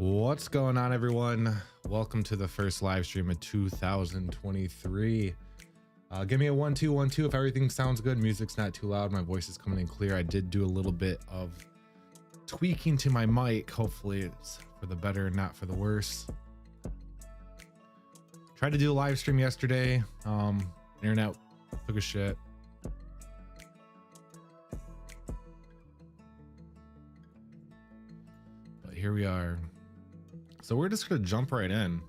What's going on, everyone? Welcome to the first live stream of 2023. Give me a 1 2 1 2 if everything sounds good, music's not too loud, my voice is coming in clear. I did do a little bit of tweaking to my mic. Hopefully it's for the better and not for the worse. Tried to do a live stream yesterday. Internet took a shit. But here we are. So we're just gonna jump right in.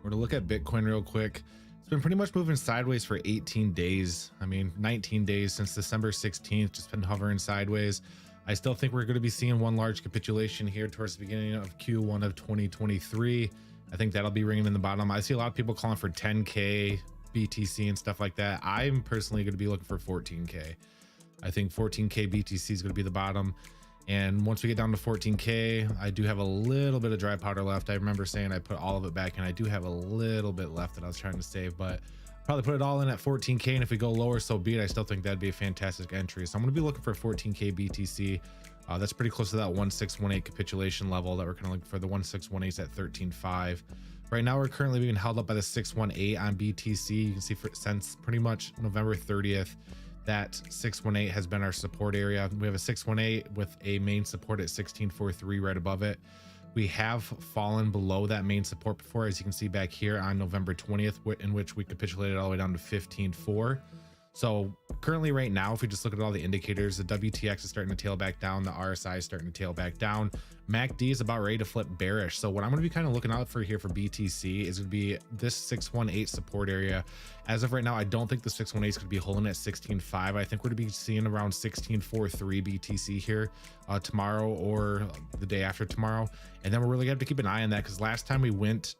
We're gonna look at Bitcoin real quick. It's been pretty much moving sideways for 18 days. I mean, 19 days since December 16th, just been hovering sideways. I still think we're gonna be seeing one large capitulation here towards the beginning of Q1 of 2023. I think that'll be ringing in the bottom. I see a lot of people calling for 10K BTC and stuff like that. I'm personally gonna be looking for 14K. I think 14K BTC is gonna be the bottom. And once we get down to 14K, I do have a little bit of dry powder left. I remember saying I put all of it back, and I do have a little bit left that I was trying to save, but probably put it all in at 14K. And if we go lower, so be it. I still think that'd be a fantastic entry. So I'm going to be looking for 14K BTC. That's pretty close to that 1618 capitulation level that we're kind of looking for. The 1618 is at 13.5. Right now, we're currently being held up by the 618 on BTC. You can see since pretty much November 30th. That 618 has been our support area. We have a 618 with a main support at 1643 right above it. We have fallen below that main support before, as you can see back here on November 20th, in which we capitulated all the way down to 15.4. So currently right now, if we just look at all the indicators, the WTX is starting to tail back down. The RSI is starting to tail back down. MACD is about ready to flip bearish. So what I'm going to be kind of looking out for here for BTC is going to be this 618 support area. As of right now, I don't think the 618 is going to be holding at 16.5. I think we're going to be seeing around 16.43 BTC here tomorrow or the day after tomorrow. And then we're really going to have to keep an eye on that, because last time we went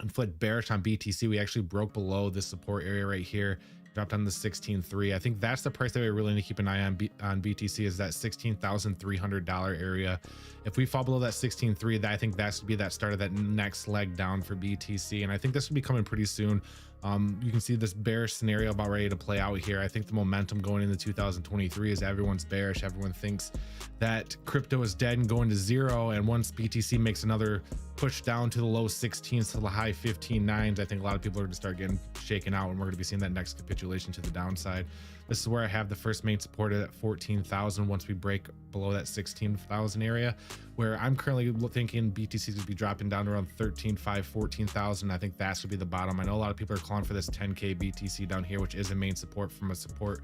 and flipped bearish on BTC, we actually broke below this support area right here, dropped on the 16.3. I think that's the price that we really need to keep an eye on BTC, is that $16,300 area. If we fall below that 16.3, I think that's to be that start of that next leg down for BTC, and I think this will be coming pretty soon. You can see this bearish scenario about ready to play out here. I think the momentum going into 2023 is everyone's bearish. Everyone thinks that crypto is dead and going to zero, and once BTC makes another push down to the low 16s to the high 15.9s, I think a lot of people are going to start getting shaken out, and we're going to be seeing that next capitulation to the downside. This is where I have the first main support at 14,000 once we break below that 16,000 area, where I'm currently thinking BTC would be dropping down to around 13.5, 14,000. I think that's would be the bottom. I know a lot of people are calling for this 10K BTC down here, which is a main support from a support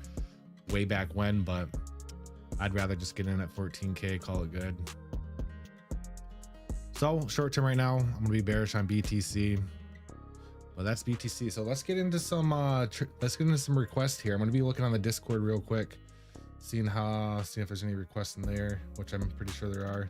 way back when, but I'd rather just get in at 14K, call it good. So short term right now, I'm gonna be bearish on BTC. Well, that's BTC. So let's get into some requests here. I'm going to be looking on the Discord real quick, seeing if there's any requests in there, which I'm pretty sure there are.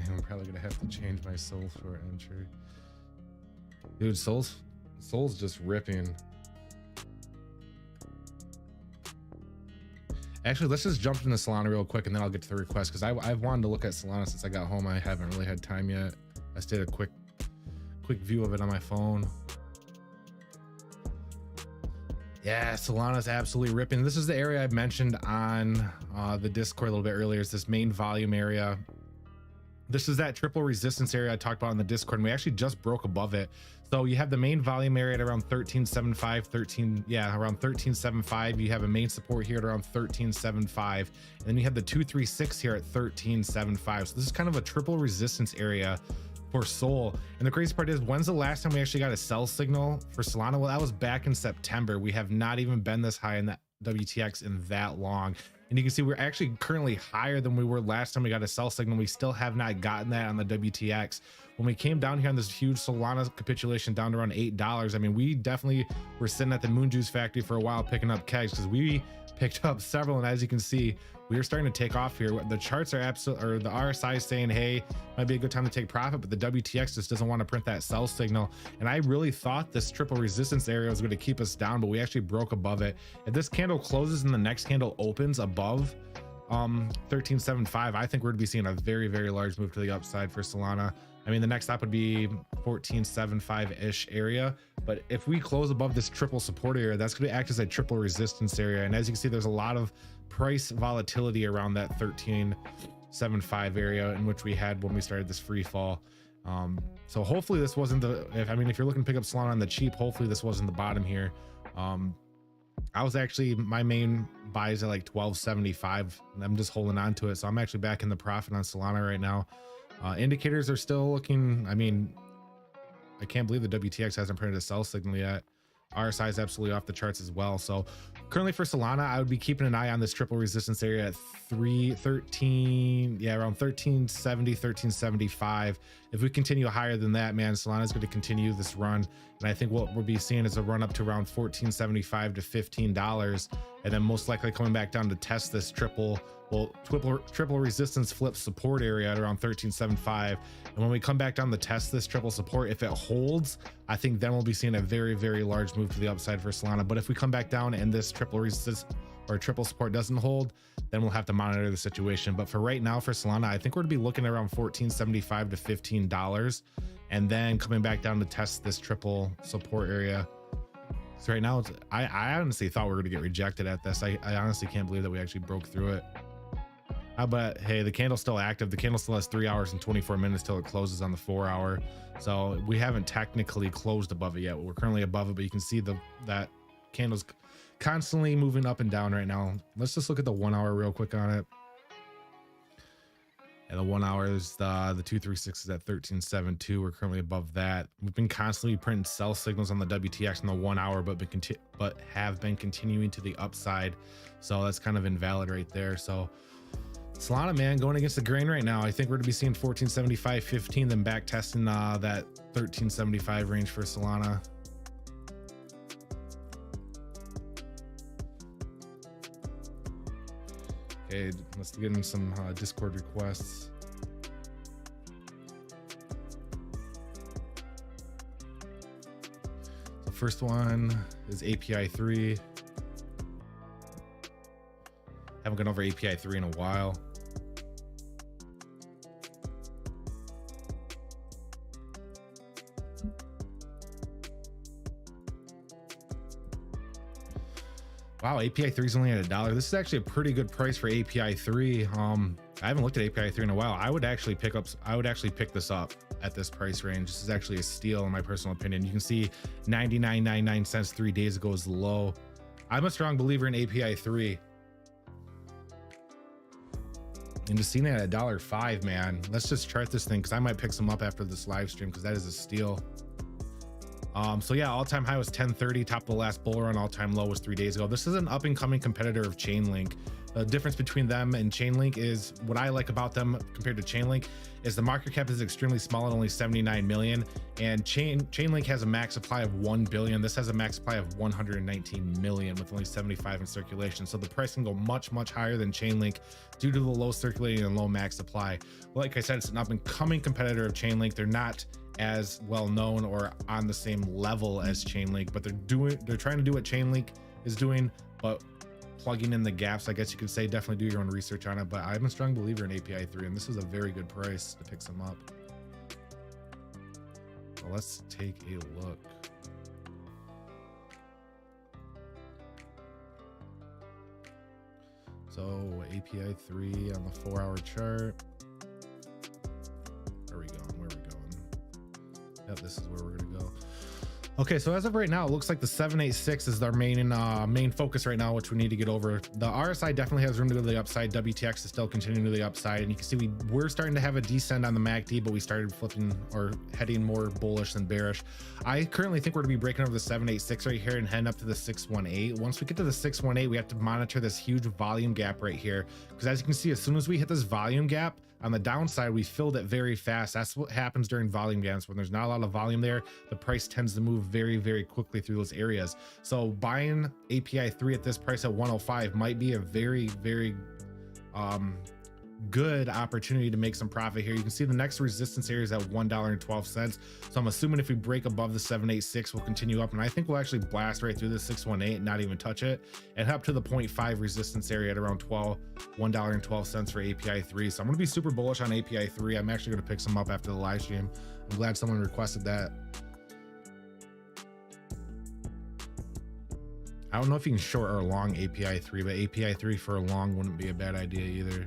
I'm probably gonna have to change my soul for entry. Dude, souls Sol's just ripping. Actually, let's just jump into Solana real quick and then I'll get to the request, because I've wanted to look at Solana since I got home. I haven't really had time yet. I just did a quick view of it on my phone. Yeah, Solana's absolutely ripping. This is the area I mentioned on the Discord a little bit earlier. It's this main volume area. This is that triple resistance area I talked about in the Discord, and we actually just broke above it. So you have the main volume area at around 13.75, around 13.75. You have a main support here at around 13.75, and then you have the 236 here at 13.75. So this is kind of a triple resistance area for Sol. And the crazy part is, when's the last time we actually got a sell signal for Solana? Well, that was back in September. We have not even been this high in that WTX in that long. And you can see we're actually currently higher than we were last time we got a sell signal. We still have not gotten that on the WTX. When we came down here on this huge Solana capitulation down to around $8, I mean, we definitely were sitting at the Moon Juice factory for a while picking up kegs, because we picked up several. And as you can see, we are starting to take off here. The charts are or the RSI is saying, hey, might be a good time to take profit, but the WTX just doesn't want to print that sell signal. And I really thought this triple resistance area was going to keep us down, but we actually broke above it. If this candle closes and the next candle opens above 13.75, I think we're going to be seeing a very, very large move to the upside for Solana. I mean, the next stop would be 14.75-ish area. But if we close above this triple support area, that's going to act as a triple resistance area. And as you can see, there's a lot of price volatility around that 13.75 area in which we had when we started this free fall. So hopefully this wasn't if you're looking to pick up Solana on the cheap, hopefully this wasn't the bottom here. I was actually, my main buys at like 12.75, and I'm just holding on to it. So I'm actually back in the profit on Solana right now. Indicators are still looking, I mean, I can't believe the WTX hasn't printed a sell signal yet. RSI is absolutely off the charts as well. So currently for Solana, I would be keeping an eye on this triple resistance area at around 1370, 1375. If we continue higher than that, man, Solana is going to continue this run. And I think what we'll be seeing is a run up to around 14.75 to $15, and then most likely coming back down to test this triple resistance flip support area at around 13.75. And when we come back down to test this triple support, if it holds, I think then we'll be seeing a very, very large move to the upside for Solana. But if we come back down and this triple resistance or triple support doesn't hold, then we'll have to monitor the situation. But for right now for Solana, I think we're to be looking at around 14.75 to $15, and then coming back down to test this triple support area. So right now, I honestly thought we were going to get rejected at this. I honestly can't believe that we actually broke through it. But hey, the candle's still active. The candle still has 3 hours and 24 minutes till it closes on the 4 hour. So we haven't technically closed above it yet. We're currently above it, but you can see that candle's constantly moving up and down right now. Let's just look at the 1 hour real quick on it. And the 1 hour is the 236 is at 13.72. We're currently above that. We've been constantly printing sell signals on the WTX in the 1 hour, but have been continuing to the upside. So that's kind of invalid right there. So Solana, man, going against the grain right now. I think we're to be seeing 14.75, 15, then back testing that 13.75 range for Solana. Okay, let's get in some Discord requests. The first one is API 3. Haven't gone over API 3 in a while. Wow, API 3 is only at $1. This is actually a pretty good price for API 3. I haven't looked at API 3 in a while. I would actually pick this up at this price range. This is actually a steal in my personal opinion. You can see 99.99 cents 3 days ago is the low. I'm a strong believer in API 3. And just seeing it at $1.05, man. Let's just chart this thing because I might pick some up after this live stream because that is a steal. So yeah, all-time high was 1030, top of the last bull run, all-time low was 3 days ago. This is an up-and-coming competitor of Chainlink. The difference between them and Chainlink is, what I like about them compared to Chainlink is the market cap is extremely small at only 79 million, and Chainlink has a max supply of 1 billion. This has a max supply of 119 million with only 75 in circulation. So the price can go much, much higher than Chainlink due to the low circulating and low max supply. Like I said, it's an up-and-coming competitor of Chainlink. They're not as well known or on the same level as Chainlink, but they're trying to do what Chainlink is doing, but plugging in the gaps, I guess you could say. Definitely do your own research on it, but I'm a strong believer in API 3, and this is a very good price to pick some up. Well, let's take a look. So API 3 on the 4-hour chart. Where are we going? Where are we going? Yep, this is where we're gonna go. Okay, so as of right now, it looks like the 786 is our main focus right now, which we need to get over. The RSI definitely has room to go to the upside. WTX is still continuing to the upside, and you can see we're starting to have a descend on the MACD, but we started flipping or heading more bullish than bearish. I currently think we're to be breaking over the 786 right here and heading up to the 618. Once we get to the 618, we have to monitor this huge volume gap right here, because as you can see, as soon as we hit this volume gap on the downside, we filled it very fast. That's what happens during volume gaps. When there's not a lot of volume there, the price tends to move very, very quickly through those areas. So buying API 3 at this price at 105 might be a very, very good opportunity to make some profit here. You can see the next resistance area is at $1.12. So I'm assuming if we break above the 786, we'll continue up, and I think we'll actually blast right through the 618 and not even touch it, and up to the 0.5 resistance area at around $1.12 for API 3. So I'm gonna be super bullish on API 3. I'm actually gonna pick some up after the live stream. I'm glad someone requested that. I don't know if you can short or long API 3, but API 3 for a long wouldn't be a bad idea either.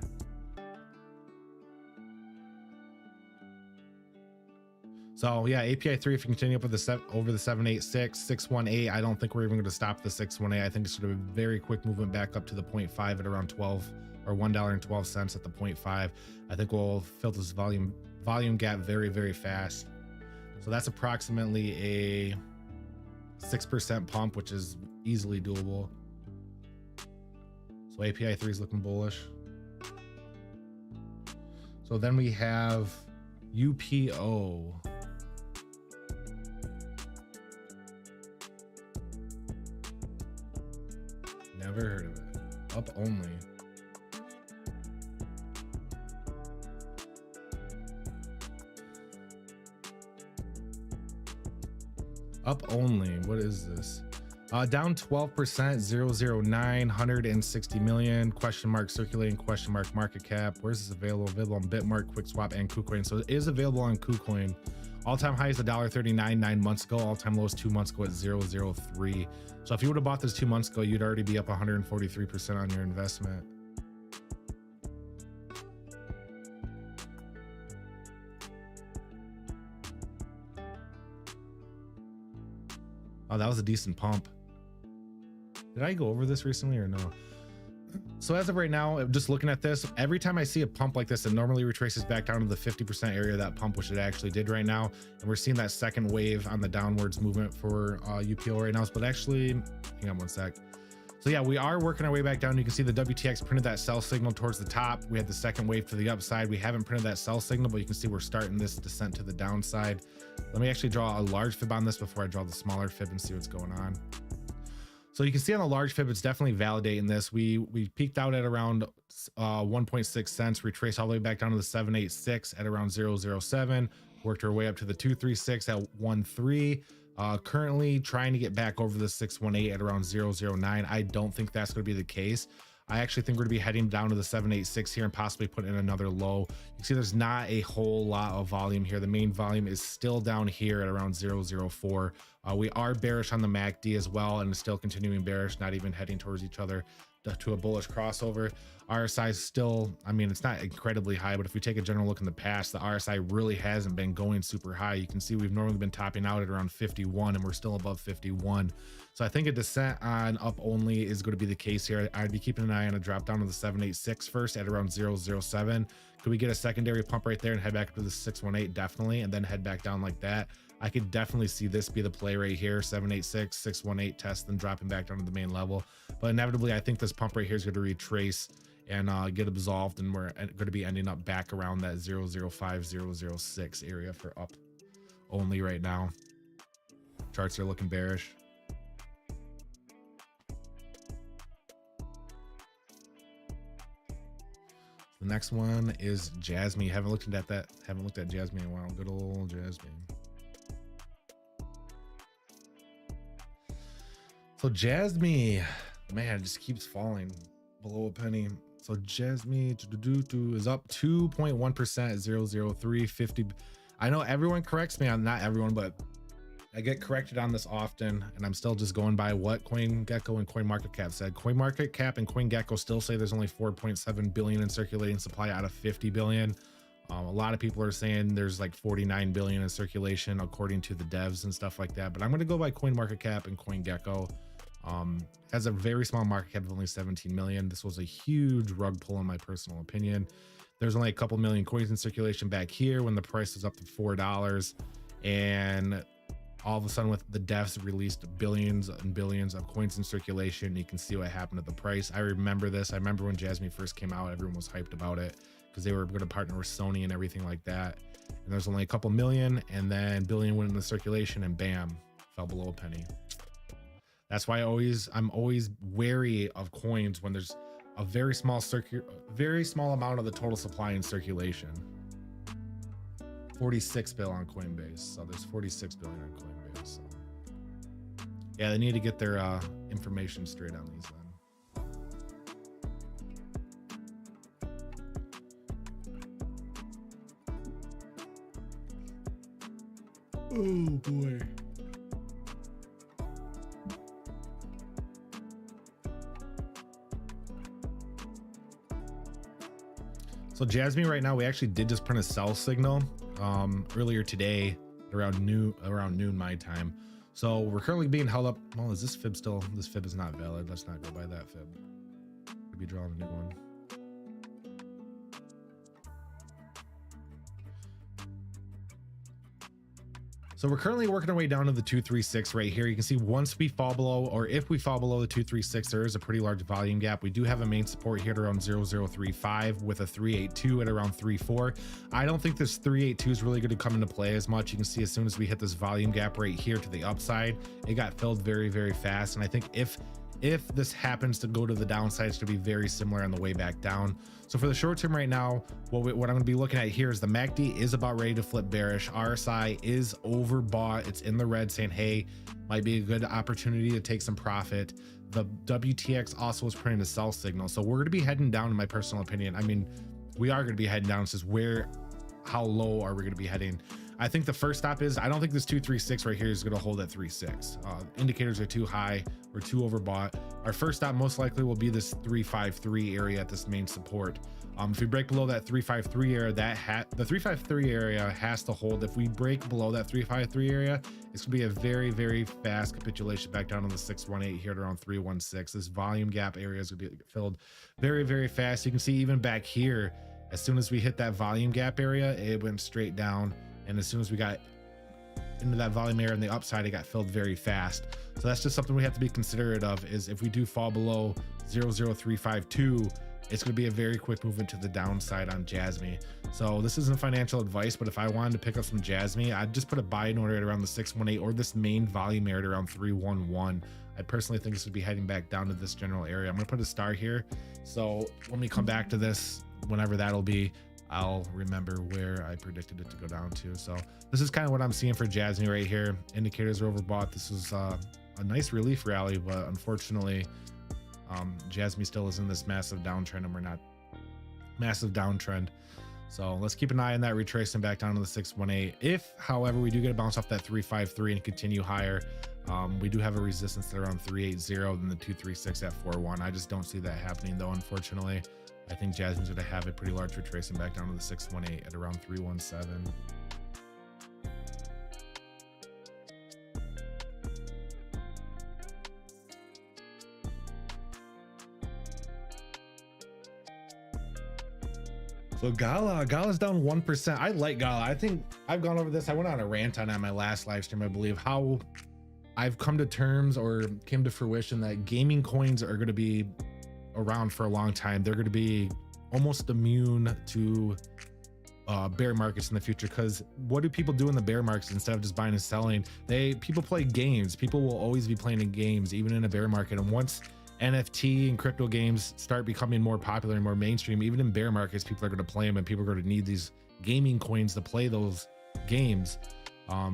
So yeah, API 3, if you continue up with the over the 786, 618, I don't think we're even going to stop the 618. I think it's sort of a very quick movement back up to the 0.5 at around 12 or $1.12 at the 0.5. I think we'll fill this volume gap very, very fast. So that's approximately a 6% pump, which is easily doable. So API 3 is looking bullish. So then we have UPO. Never heard of it. Up only. Up only. What is this? Down 12%, 009, 160 million, question mark circulating, question mark market cap. Where's this available? Available on Bitmark, QuickSwap, and KuCoin. So it is available on KuCoin. All-time high is $1.39 9 months ago. All-time low is 2 months ago at 003. So if you would have bought this 2 months ago, you'd already be up 143% on your investment. Oh, that was a decent pump. Did I go over this recently or no? So as of right now, just looking at this, every time I see a pump like this, it normally retraces back down to the 50% area of that pump, which it actually did right now. And we're seeing that second wave on the downwards movement for UPO right now. But actually, hang on one sec. So yeah, we are working our way back down. You can see the WTX printed that sell signal towards the top. We had the second wave to the upside. We haven't printed that sell signal, but you can see we're starting this descent to the downside. Let me actually draw a large fib on this before I draw the smaller fib and see what's going on. So you can see on the large fib, it's definitely validating this. We peaked out at around 1.6 cents, retraced all the way back down to the 786 at around 007, worked our way up to the 236 at 13. Currently trying to get back over the 618 at around 009. I don't think that's going to be the case. I actually think we're going to be heading down to the 786 here and possibly put in another low. You can see there's not a whole lot of volume here. The main volume is still down here at around 004. We are bearish on the MACD as well, and still continuing bearish, not even heading towards each other to a bullish crossover. RSI is still, I mean, it's not incredibly high, but if we take a general look in the past, the RSI really hasn't been going super high. You can see we've normally been topping out at around 51, and we're still above 51. So I think a descent on up only is going to be the case here. I'd be keeping an eye on a drop down to the 786 first at around 007. Could we get a secondary pump right there and head back up to the 618? Definitely, and then head back down like that. I could definitely see this be the play right here, 786, 618 test, then dropping back down to the main level. But inevitably, I think this pump right here is going to retrace and get absolved, and we're going to be ending up back around that 005, 006 area for up only right now. Charts are looking bearish. The next one is Jasmine. Haven't looked at that. Haven't looked at Jasmine in a while. Good old Jasmine. So Jasmy, man, it just keeps falling below a penny. So Jasmy is up 2.1% at 00350. I know everyone corrects me on, not everyone, but I get corrected on this often, and I'm still just going by what CoinGecko and CoinMarketCap said. CoinMarketCap and CoinGecko still say there's only 4.7 billion in circulating supply out of 50 billion. A lot of people are saying there's like 49 billion in circulation according to the devs and stuff like that, but I'm going to go by CoinMarketCap and CoinGecko. Has a very small market cap of only 17 million. This was a huge rug pull in my personal opinion. There's only a couple million coins in circulation back here when the price was up to $4, and all of a sudden with the devs released billions and billions of coins in circulation. You can see what happened to the price. I remember this. I remember when Jasmy first came out, everyone was hyped about it because they were going to partner with Sony and everything like that. And there's only a couple million, and then billion went into circulation, and bam, fell below a penny. That's why I'm always wary of coins when there's a very small amount of the total supply in circulation. 46 bill on Coinbase, so there's 46 billion on Coinbase. So yeah, they need to get their information straight on these then. Oh boy. So Jasmy right now, we actually did just print a sell signal earlier today around noon my time. So we're currently being held up. Well, is this fib still? This fib is not valid. Let's not go by that fib. Could be drawing a new one. So we're currently working our way down to the 236 right here. You can see once we fall below, or if we fall below the 236, there is a pretty large volume gap. We do have a main support here at around 0035 with a 382 at around 34. I don't think this 382 is really going to come into play as much. You can see as soon as we hit this volume gap right here to the upside, it got filled very, very fast. And I think if this happens to go to the downside, it's going to be very similar on the way back down. So for the short term right now, what I'm going to be looking at here is the MACD is about ready to flip bearish. RSI is overbought. It's in the red, saying, hey, might be a good opportunity to take some profit. The WTX also is printing a sell signal. So we're going to be heading down, in my personal opinion. I mean, we are going to be heading down. It's just how low are we going to be heading? I think the first stop is, I don't think this 236 right here is going to hold at 3.6. Indicators are too high. We're too overbought. Our first stop most likely will be this 353 area at this main support. If we break below that 353 area, the 353 area has to hold. If we break below that 353 area, it's going to be a very, very fast capitulation back down to the 618 here at around 316. This volume gap area is going to be filled very, very fast. You can see even back here, as soon as we hit that volume gap area, it went straight down. And as soon as we got into that volume area on the upside, it got filled very fast. So that's just something we have to be considerate of, is if we do fall below 00352, it's going to be a very quick movement to the downside on Jasmy. So this isn't financial advice, but if I wanted to pick up some Jasmy, I'd just put a buy in order at around the 618 or this main volume area at around 311. I personally think this would be heading back down to this general area. I'm going to put a star here. So when we come back to this, whenever that'll be, I'll remember where I predicted it to go down to. So this is kind of what I'm seeing for Jasmy right here. Indicators are overbought. This was a nice relief rally, but unfortunately, Jasmy still is in this massive downtrend, and we're not massive downtrend. So let's keep an eye on that retracing back down to the 618. If, however, we do get a bounce off that 353 and continue higher, we do have a resistance at around 380, then the 236 at 41. I just don't see that happening though, unfortunately. I think Jasmy's going to have a pretty large retracing back down to the 618 at around 317. So Gala's down 1%. I like Gala. I think I've gone over this. I went on a rant on my last live stream, I believe, how I've come to terms or came to fruition that gaming coins are going to be around for a long time. They're going to be almost immune to bear markets in the future, because what do people do in the bear markets instead of just buying and selling? People play games. People will always be playing in games, even in a bear market. And once NFT and crypto games start becoming more popular and more mainstream, even in bear markets, people are going to play them, and people are going to need these gaming coins to play those games.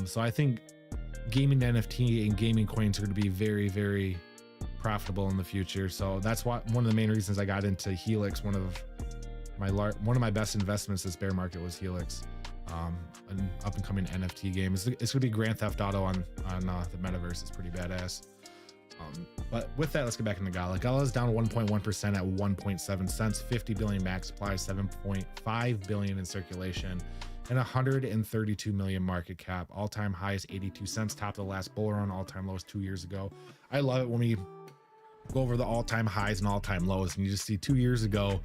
So I think gaming NFT and gaming coins are going to be very, very profitable in the future. So that's one of the main reasons I got into Helix. One of my best investments this bear market was Helix, an up and coming NFT game. It's gonna be Grand Theft Auto on the metaverse. It's pretty badass. But with that, let's get back into Gala. Gala is down 1.1% at 1.7 cents, 50 billion max supply, 7.5 billion in circulation, and 132 million market cap. All-time high is 82 cents, top of the last bull run, all-time lows 2 years ago. I love it when we go over the all-time highs and all-time lows, and you just see 2 years ago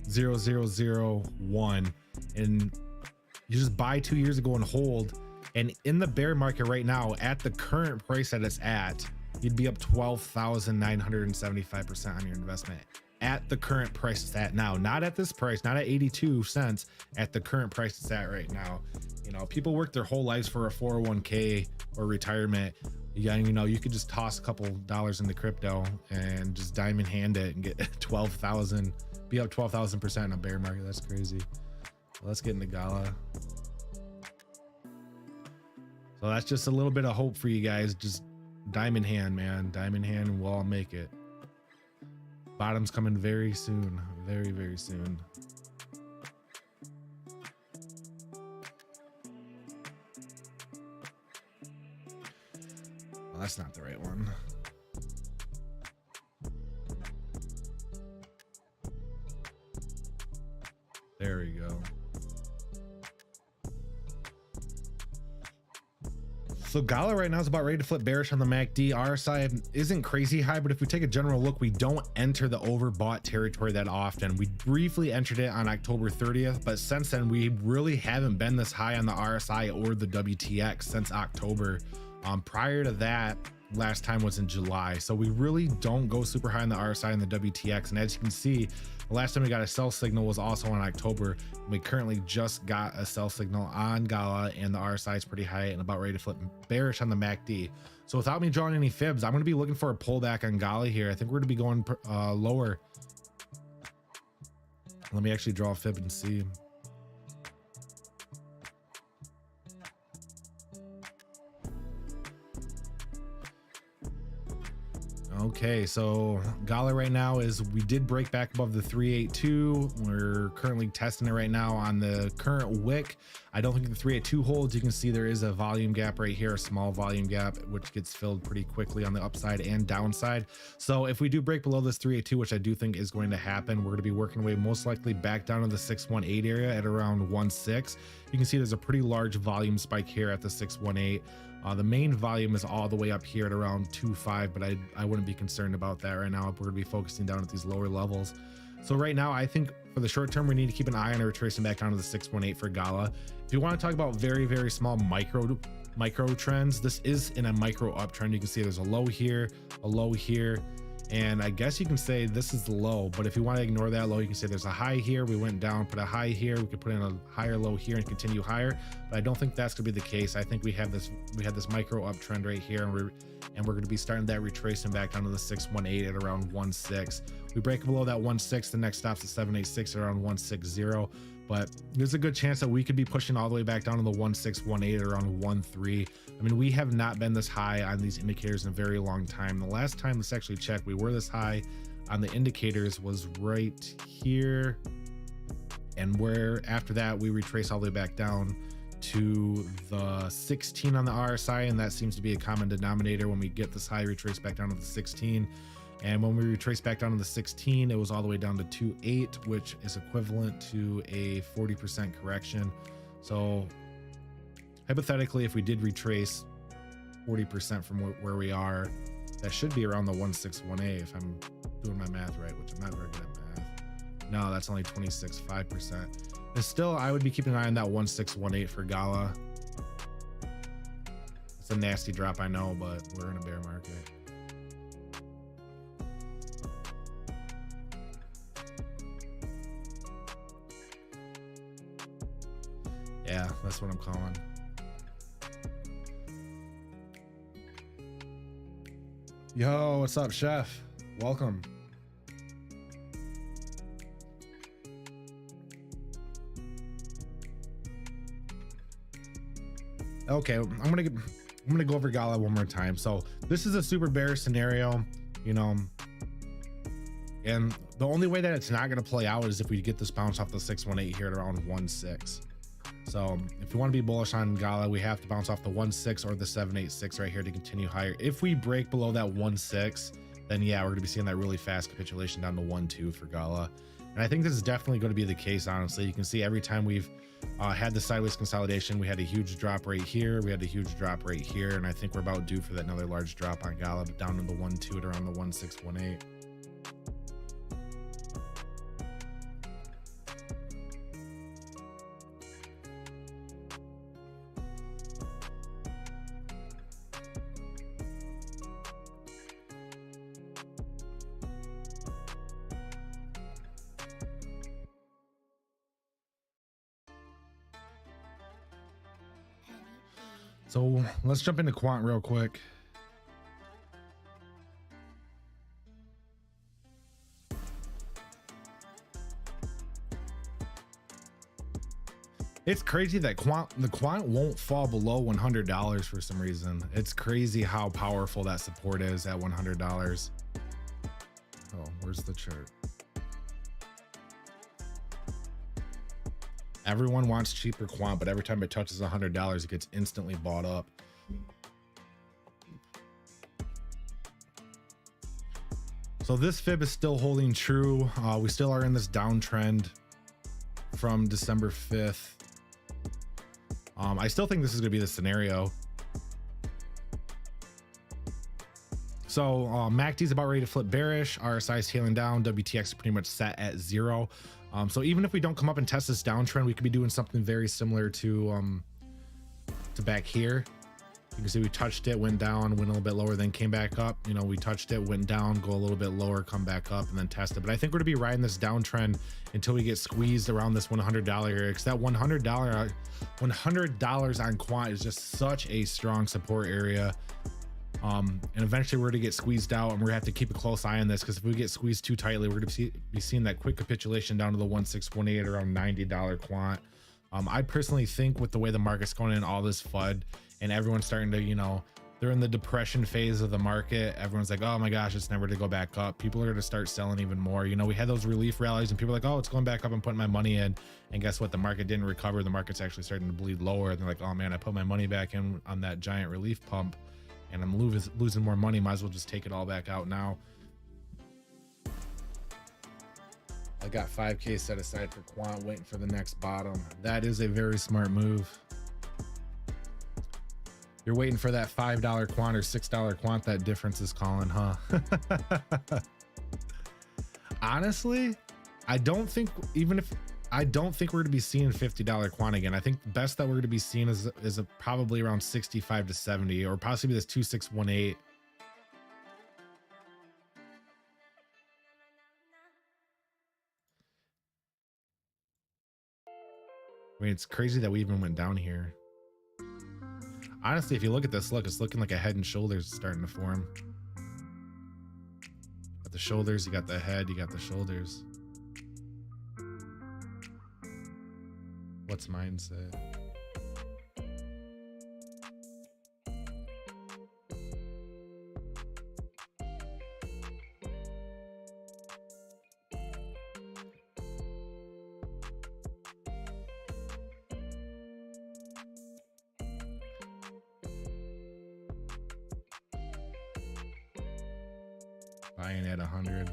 0.0001, and you just buy 2 years ago and hold. And in the bear market right now, at the current price that it's at, you'd be up 12,975% on your investment at the current price it's at now. Not at this price, not at 82 cents, at the current price it's at right now. You know, people work their whole lives for a 401k or retirement. Yeah, you know, you could just toss a couple dollars into crypto and just diamond hand it and get 12,000, be up 12,000% in a bear market. That's crazy. Let's get into Gala. So that's just a little bit of hope for you guys. Just diamond hand, man. Diamond hand, and we'll all make it. Bottom's coming very soon. Very, very soon. Well, that's not the right one. There we go. So Gala right now is about ready to flip bearish on the MACD. RSI isn't crazy high, but if we take a general look, we don't enter the overbought territory that often. We briefly entered it on October 30th, but since then we really haven't been this high on the RSI or the WTX since October. Prior to that, last time was in July. So we really don't go super high on the RSI and the WTX. And as you can see, the last time we got a sell signal was also in October. We currently just got a sell signal on Gala, and the RSI is pretty high and about ready to flip bearish on the MACD. So without me drawing any fibs, I'm going to be looking for a pullback on Gala here. I think we're going to be going lower. Let me actually draw a fib and see. Okay, so Gala right now is, we did break back above the 382. We're currently testing it right now on the current wick. I don't think the 382 holds. You can see there is a volume gap right here, a small volume gap, which gets filled pretty quickly on the upside and downside. So if we do break below this 382, which I do think is going to happen, we're going to be working away most likely back down to the 618 area at around 1.6. You can see there's a pretty large volume spike here at the 618. The main volume is all the way up here at around 2.5, but I wouldn't be concerned about that right now. We're going to be focusing down at these lower levels. So right now, I think for the short term, we need to keep an eye on retracing back down to the 618 for Gala. If you want to talk about very, very small micro trends, this is in a micro uptrend. You can see there's a low here, and I guess you can say this is the low, but if you want to ignore that low, you can say there's a high here, we went down, put a high here, we could put in a higher low here and continue higher, but I don't think that's gonna be the case. I think we had this micro uptrend right here, and we're going to be starting that retracing back down to the 618 at around 1.6. We break below that 1.6, the next stop's the 786 at around 1.60, but there's a good chance that we could be pushing all the way back down to the 1.618 at around 1.3. I mean, we have not been this high on these indicators in a very long time. The last time this actually checked, we were this high on the indicators was right here, and where after that we retrace all the way back down to the 16 on the RSI, and that seems to be a common denominator. When we get this high, retrace back down to the 16, and when we retrace back down to the 16, it was all the way down to 2.8, which is equivalent to a 40% correction. So hypothetically, if we did retrace 40% from where we are, that should be around the 1.618 if I'm doing my math right, which I'm not very good at math. No, that's only 26.5%. And still, I would be keeping an eye on that 1.618 for Gala. It's a nasty drop, I know, but we're in a bear market. Yeah, that's what I'm calling. Yo, what's up, Chef? Welcome. Okay, I'm gonna go over Gala one more time. So this is a super bearish scenario. you know. And the only way that it's not going to play out is if we get this bounce off the 618 here at around 1.6. So if you want to be bullish on Gala, we have to bounce off the 1.6 or the 786 right here to continue higher. If we break below that 1.6, then yeah, we're going to be seeing that really fast capitulation down to 1.2 for Gala. And I think this is definitely going to be the case, honestly. You can see every time we've had the sideways consolidation, we had a huge drop right here, we had a huge drop right here, and I think we're about due for that another large drop on Gala, but down to the 1.2 at around the 1.618. So let's jump into quant real quick. It's crazy that the quant won't fall below $100 for some reason. It's crazy how powerful that support is at $100. Oh, where's the chart? Everyone wants cheaper quant, but every time it touches $100, it gets instantly bought up. So this fib is still holding true. We still are in this downtrend from December 5th. I still think this is going to be the scenario. So MACD is about ready to flip bearish. RSI is tailing down. WTX is pretty much set at 0. So even if we don't come up and test this downtrend, we could be doing something very similar to back here. You can see we touched it, went down, went a little bit lower, then came back up. You know, we touched it, went down, go a little bit lower, come back up, and then test it. But I think we're gonna be riding this downtrend until we get squeezed around this $100 area, because that $100 on quant is just such a strong support area. And eventually we're gonna get squeezed out, and we're gonna have to keep a close eye on this, because if we get squeezed too tightly, we're gonna be seeing that quick capitulation down to the 1.618 around $90 quant. I personally think with the way the market's going in, all this FUD, and everyone's starting to, you know, they're in the depression phase of the market. Everyone's like, oh my gosh, it's never to go back up. People are going to start selling even more. You know, we had those relief rallies and people are like, oh, it's going back up. I'm putting my money in. And guess what? The market didn't recover. The market's actually starting to bleed lower. And they're like, oh man, I put my money back in on that giant relief pump and I'm losing more money. Might as well just take it all back out now. I got 5K set aside for quant, waiting for the next bottom. That is a very smart move. You're waiting for that $5 quant or $6 quant that difference is calling, huh? Honestly, I don't think we're going to be seeing $50 quant again. I think the best that we're going to be seeing is probably around 65 to 70, or possibly this 2618. I mean, it's crazy that we even went down here. Honestly, if you look at this, look, it's looking like a head and shoulders starting to form. Got the shoulders, you got the head, you got the shoulders. What's mindset? Buying at 100.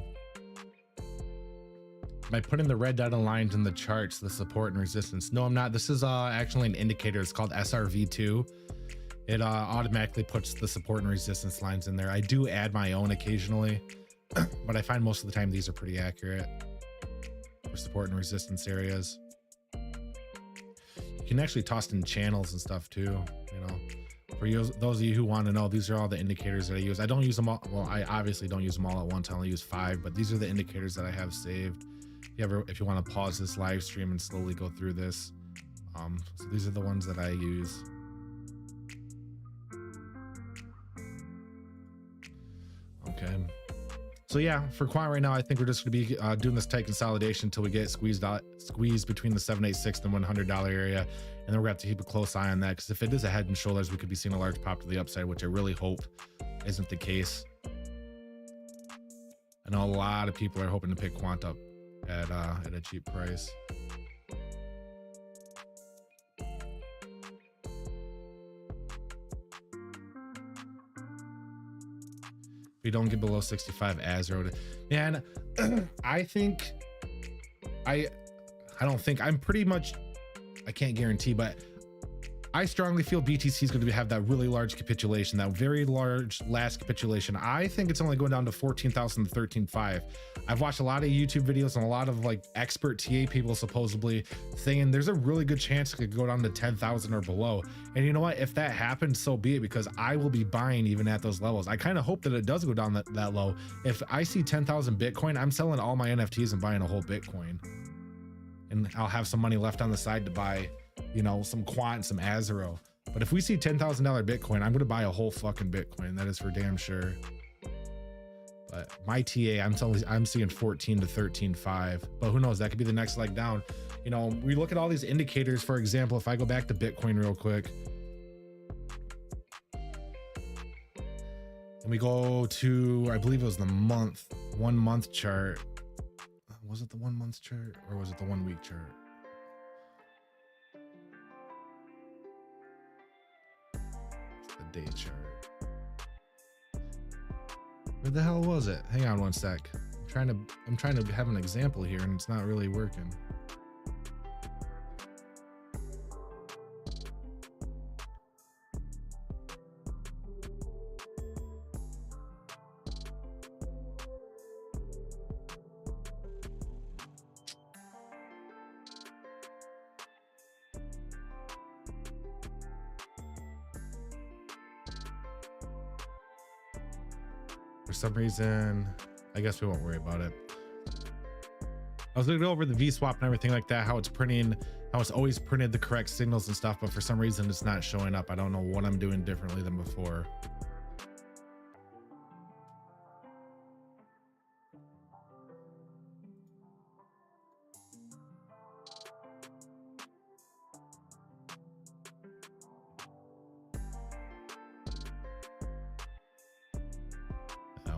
By putting the red dotted lines in the charts, the support and resistance. No, I'm not. This is actually an indicator. It's called SRV2. It automatically puts the support and resistance lines in there. I do add my own occasionally, but I find most of the time these are pretty accurate for support and resistance areas. You can actually toss in channels and stuff too, you know. For you, those of you who want to know, these are all the indicators that I use. I don't use them all. Well, I obviously don't use them all at one time. I only use 5, but these are the indicators that I have saved. If you want to pause this live stream and slowly go through this, so these are the ones that I use. Okay. So yeah, for quant right now, I think we're just going to be doing this tight consolidation until we get squeezed between the 786 and $100 area. And then we're going to have to keep a close eye on that, because if it is a head and shoulders, we could be seeing a large pop to the upside, which I really hope isn't the case. I know a lot of people are hoping to pick quant up at a cheap price. If you don't get below 65 Azro, man, I think I don't think, I'm pretty much, I can't guarantee, but I strongly feel BTC is going to have that really large capitulation, that very large last capitulation. I think it's only going down to 14,000 to 13.5. I've watched a lot of YouTube videos and a lot of like expert TA people supposedly saying there's a really good chance it could go down to 10,000 or below. And you know what? If that happens, so be it, because I will be buying even at those levels. I kind of hope that it does go down that low. If I see 10,000 Bitcoin, I'm selling all my NFTs and buying a whole Bitcoin. And I'll have some money left on the side to buy, you know, some quant and some Azro. But if we see $10,000 Bitcoin, I'm going to buy a whole fucking Bitcoin. That is for damn sure. But my TA, I'm seeing 14 to 13.5, but who knows? That could be the next leg down. You know, we look at all these indicators. For example, if I go back to Bitcoin real quick and we go to, I believe it was the 1 month chart. Was it the 1 month chart or was it the 1 week chart? It's the day chart. Where the hell was it? Hang on one sec. I'm trying to have an example here and it's not really working. For some reason, I guess we won't worry about it. I was gonna go over the VSwap and everything like that, how it's printing, how it's always printed the correct signals and stuff, but for some reason it's not showing up. I don't know what I'm doing differently than before.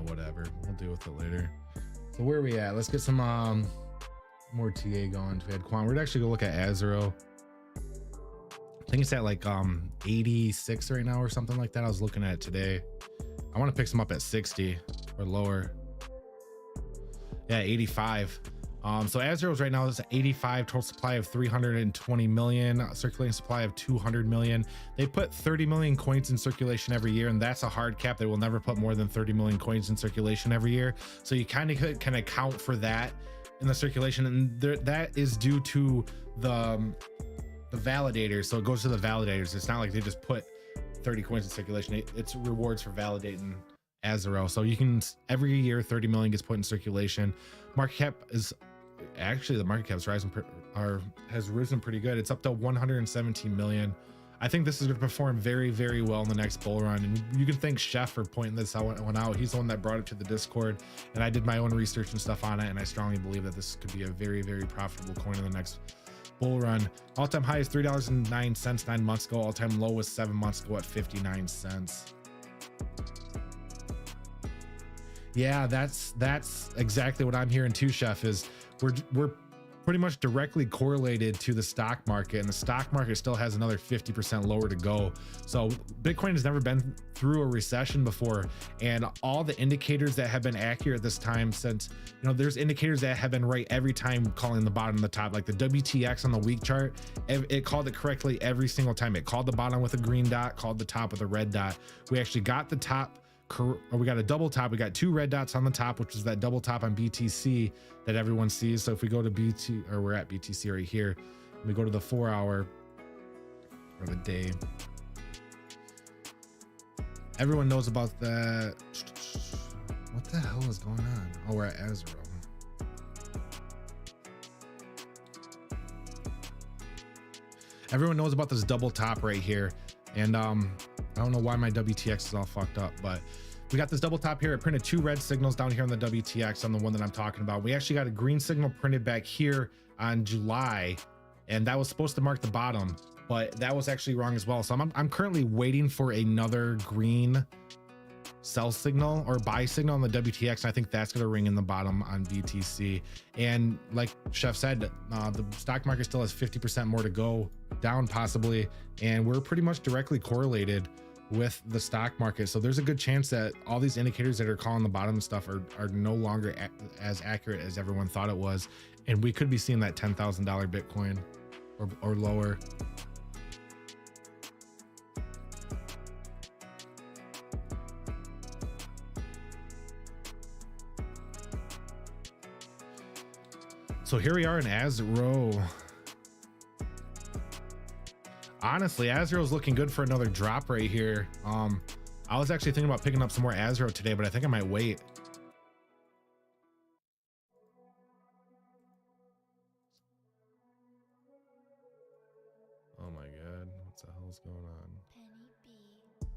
Whatever, we'll deal with it later. So where are we at? Let's get some more TA going. We had quant. We're actually gonna look at Azro. I think it's at like 86 right now or something like that. I was looking at it today. I want to pick some up at 60 or lower. Yeah, 85. So Azro's right now is 85, total supply of 320 million, circulating supply of 200 million. They put 30 million coins in circulation every year, and that's a hard cap. They will never put more than 30 million coins in circulation every year. So you kind of can account for that in the circulation, and that is due to the validators. So it goes to the validators. It's not like they just put 30 coins in circulation. It's rewards for validating Azro. So you can, every year 30 million gets put in circulation. Market cap is actually, the market cap is has risen pretty good. It's up to 117 million. I think this is going to perform very, very well in the next bull run. And you can thank Chef for pointing this one out. He's the one that brought it to the Discord, and I did my own research and stuff on it. And I strongly believe that this could be a very, very profitable coin in the next bull run. All-time high is $3.09 9 months ago. All-time low was 7 months ago at 59 cents. Yeah, that's exactly what I'm hearing too, Chef, is we're pretty much directly correlated to the stock market, and the stock market still has another 50% lower to go. So Bitcoin has never been through a recession before, and all the indicators that have been accurate this time, since, you know, there's indicators that have been right every time, calling the bottom and the top. Like the WTX on the week chart, it called it correctly every single time. It called the bottom with a green dot, called the top with a red dot. We actually got the top, or we got a double top. We got 2 red dots on the top, which is that double top on BTC that everyone sees. So if we go to BT, or we're at BTC right here, and we go to the 4 hour or the day, everyone knows about that. What the hell is going on? Oh, we're at Azro. Everyone knows about this double top right here. And I don't know why my WTX is all fucked up, but we got this double top here. It printed 2 red signals down here on the WTX, on the one that I'm talking about. We actually got a green signal printed back here on July, and that was supposed to mark the bottom, but that was actually wrong as well. So I'm currently waiting for another green sell signal or buy signal on the WTX, and I think that's going to ring in the bottom on BTC. And like Chef said, the stock market still has 50% more to go down possibly, and we're pretty much directly correlated with the stock market. So there's a good chance that all these indicators that are calling the bottom stuff are no longer as accurate as everyone thought it was, and we could be seeing that $10,000 Bitcoin or lower. So here we are in Azro. Honestly, Azro is looking good for another drop right here. I was actually thinking about picking up some more Azro today, but I think I might wait. Oh my God, what the hell's going on?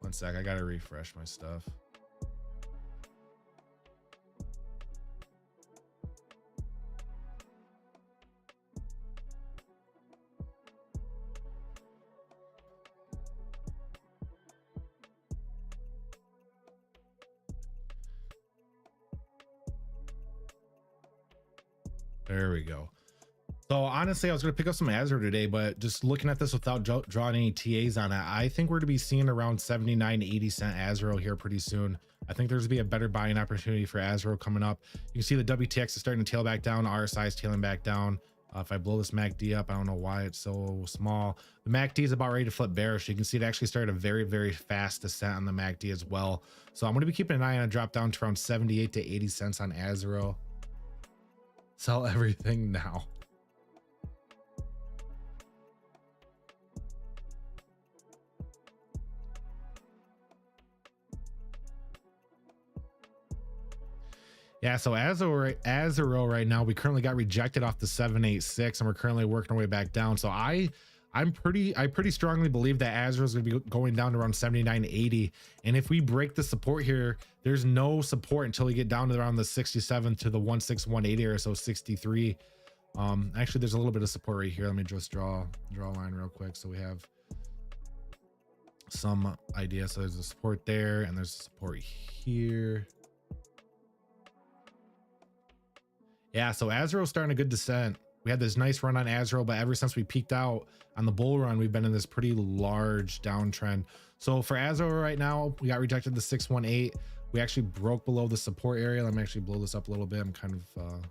One sec, I gotta refresh my stuff. There we go. So honestly, I was going to pick up some Azure today, but just looking at this without drawing any TAs on it, I think we're to be seeing around 79 to 80 cent Azure here pretty soon. I think there's going to be a better buying opportunity for Azure coming up. You can see the WTX is starting to tail back down. RSI is tailing back down. If I blow this MACD up, I don't know why it's so small. The MACD is about ready to flip bearish. You can see it actually started a very, very fast descent on the MACD as well. So I'm going to be keeping an eye on a drop down to around 78 to 80 cents on Azure. Sell everything now. Yeah, so Azuro right now, we currently got rejected off the 786 and we're currently working our way back down. So I pretty strongly believe that Azuro is going to be going down to around 79.80. And if we break the support here, there's no support until we get down to around the 67 to the 16180 or so 63. Actually, there's a little bit of support right here. Let me just draw a line real quick so we have some idea. So there's a support there and there's support here. Yeah, so Azuro starting a good descent. We had this nice run on Azuro, but ever since we peaked out on the bull run, we've been in this pretty large downtrend. So for Azuro right now, we got rejected the 618. We actually broke below the support area. Let me actually blow this up a little bit. I'm kind of,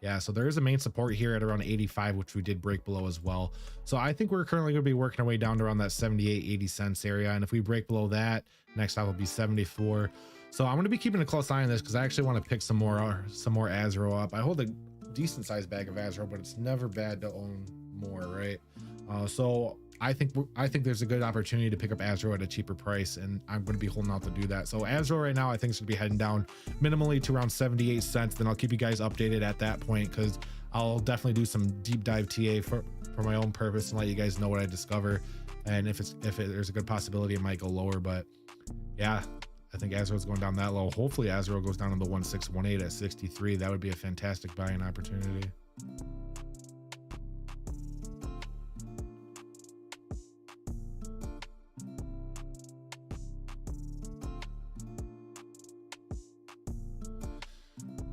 yeah, so there is a main support here at around 85, which we did break below as well. So I think we're currently going to be working our way down to around that 78, 80 cents area. And if we break below that, next stop will be 74. So I'm going to be keeping a close eye on this because I actually want to pick some more Azuro up. I hold a decent sized bag of Azuro, but it's never bad to own more, right? So I think there's a good opportunity to pick up Azuro at a cheaper price, and I'm going to be holding out to do that. So Azuro right now, I think it's going to be heading down minimally to around 78 cents. Then I'll keep you guys updated at that point because I'll definitely do some deep dive TA for my own purpose and let you guys know what I discover. And if there's a good possibility it might go lower, but yeah. I think Azuro is going down that low. Hopefully Azuro goes down to the 1618 at 63. That would be a fantastic buying opportunity.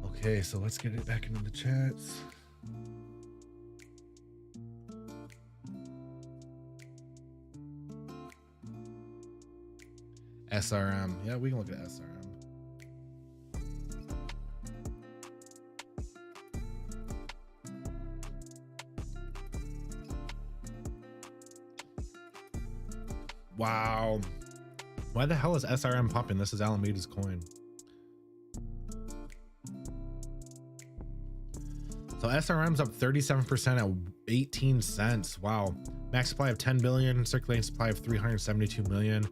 Okay, so let's get it back into the chats. SRM. Yeah, we can look at SRM. Wow. Why the hell is SRM pumping? This is Alameda's coin. So SRM's up 37% at 18 cents. Wow. Max supply of 10 billion, circulating supply of 372 million.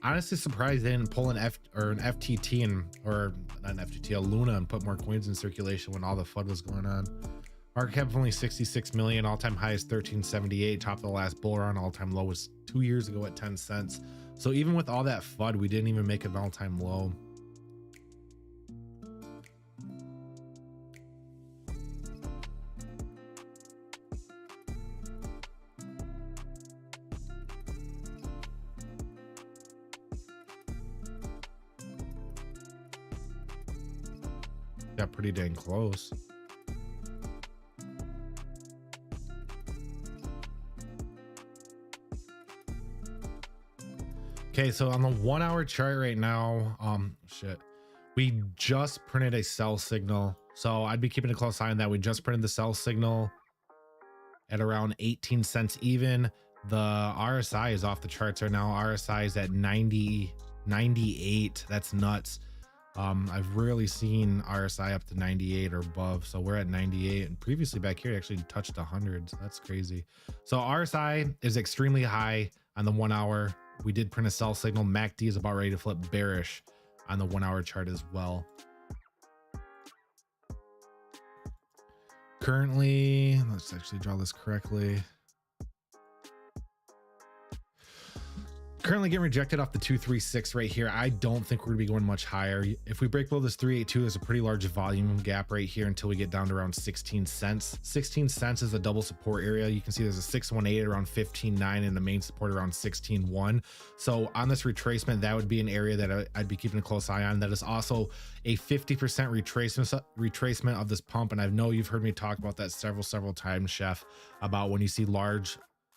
Honestly surprised they didn't pull an FTT or not an FTT, a Luna, and put more coins in circulation when all the FUD was going on. Market cap of only 66 million, all-time high is 1378, top of the last bull run, all-time low was 2 years ago at 10 cents. So even with all that FUD, we didn't even make an all-time low. Got pretty dang close. Okay, so on the 1 hour chart right now, we just printed a sell signal. So I'd be keeping a close eye on that. We just printed the sell signal at around 18 cents even. The RSI is off the charts right now. RSI is at 90, 98. That's nuts. I've rarely seen RSI up to 98 or above. So we're at 98, and previously back here it actually touched 100. So that's crazy. So RSI is extremely high on the 1 hour. We did print a sell signal. MACD is about ready to flip bearish on the 1 hour chart as well. Currently, let's actually draw this correctly. Currently getting rejected off the 236 right here. I don't think we're gonna be going much higher. If we break below this 382, there's a pretty large volume gap right here until we get down to around 16 cents. 16 cents is a double support area. You can see there's a 618 around 15.9 and the main support around 16.1. So on this retracement, that would be an area that I'd be keeping a close eye on. That is also a 50% retracement of this pump. And I know you've heard me talk about that several times, Chef, about when you see large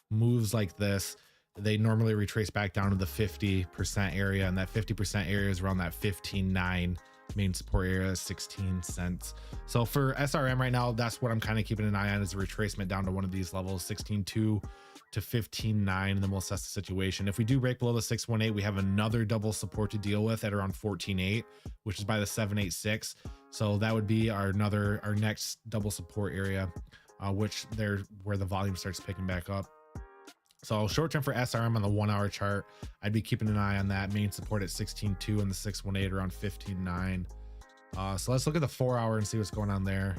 moves like this, they normally retrace back down to the 50% area, and that 50% area is around that 15.9 main support area, 16 cents. So for SRM right now, that's what I'm kind of keeping an eye on, is a retracement down to one of these levels, 16.2 to 15.9, and then we'll assess the situation. If we do break below the 618, we have another double support to deal with at around 14.8, which is by the 786. So that would be our next double support area, which there where the volume starts picking back up. So short term for SRM on the 1 hour chart, I'd be keeping an eye on that main support at 16.2 and the 618 around 15.9. So let's look at the 4 hour and see what's going on there.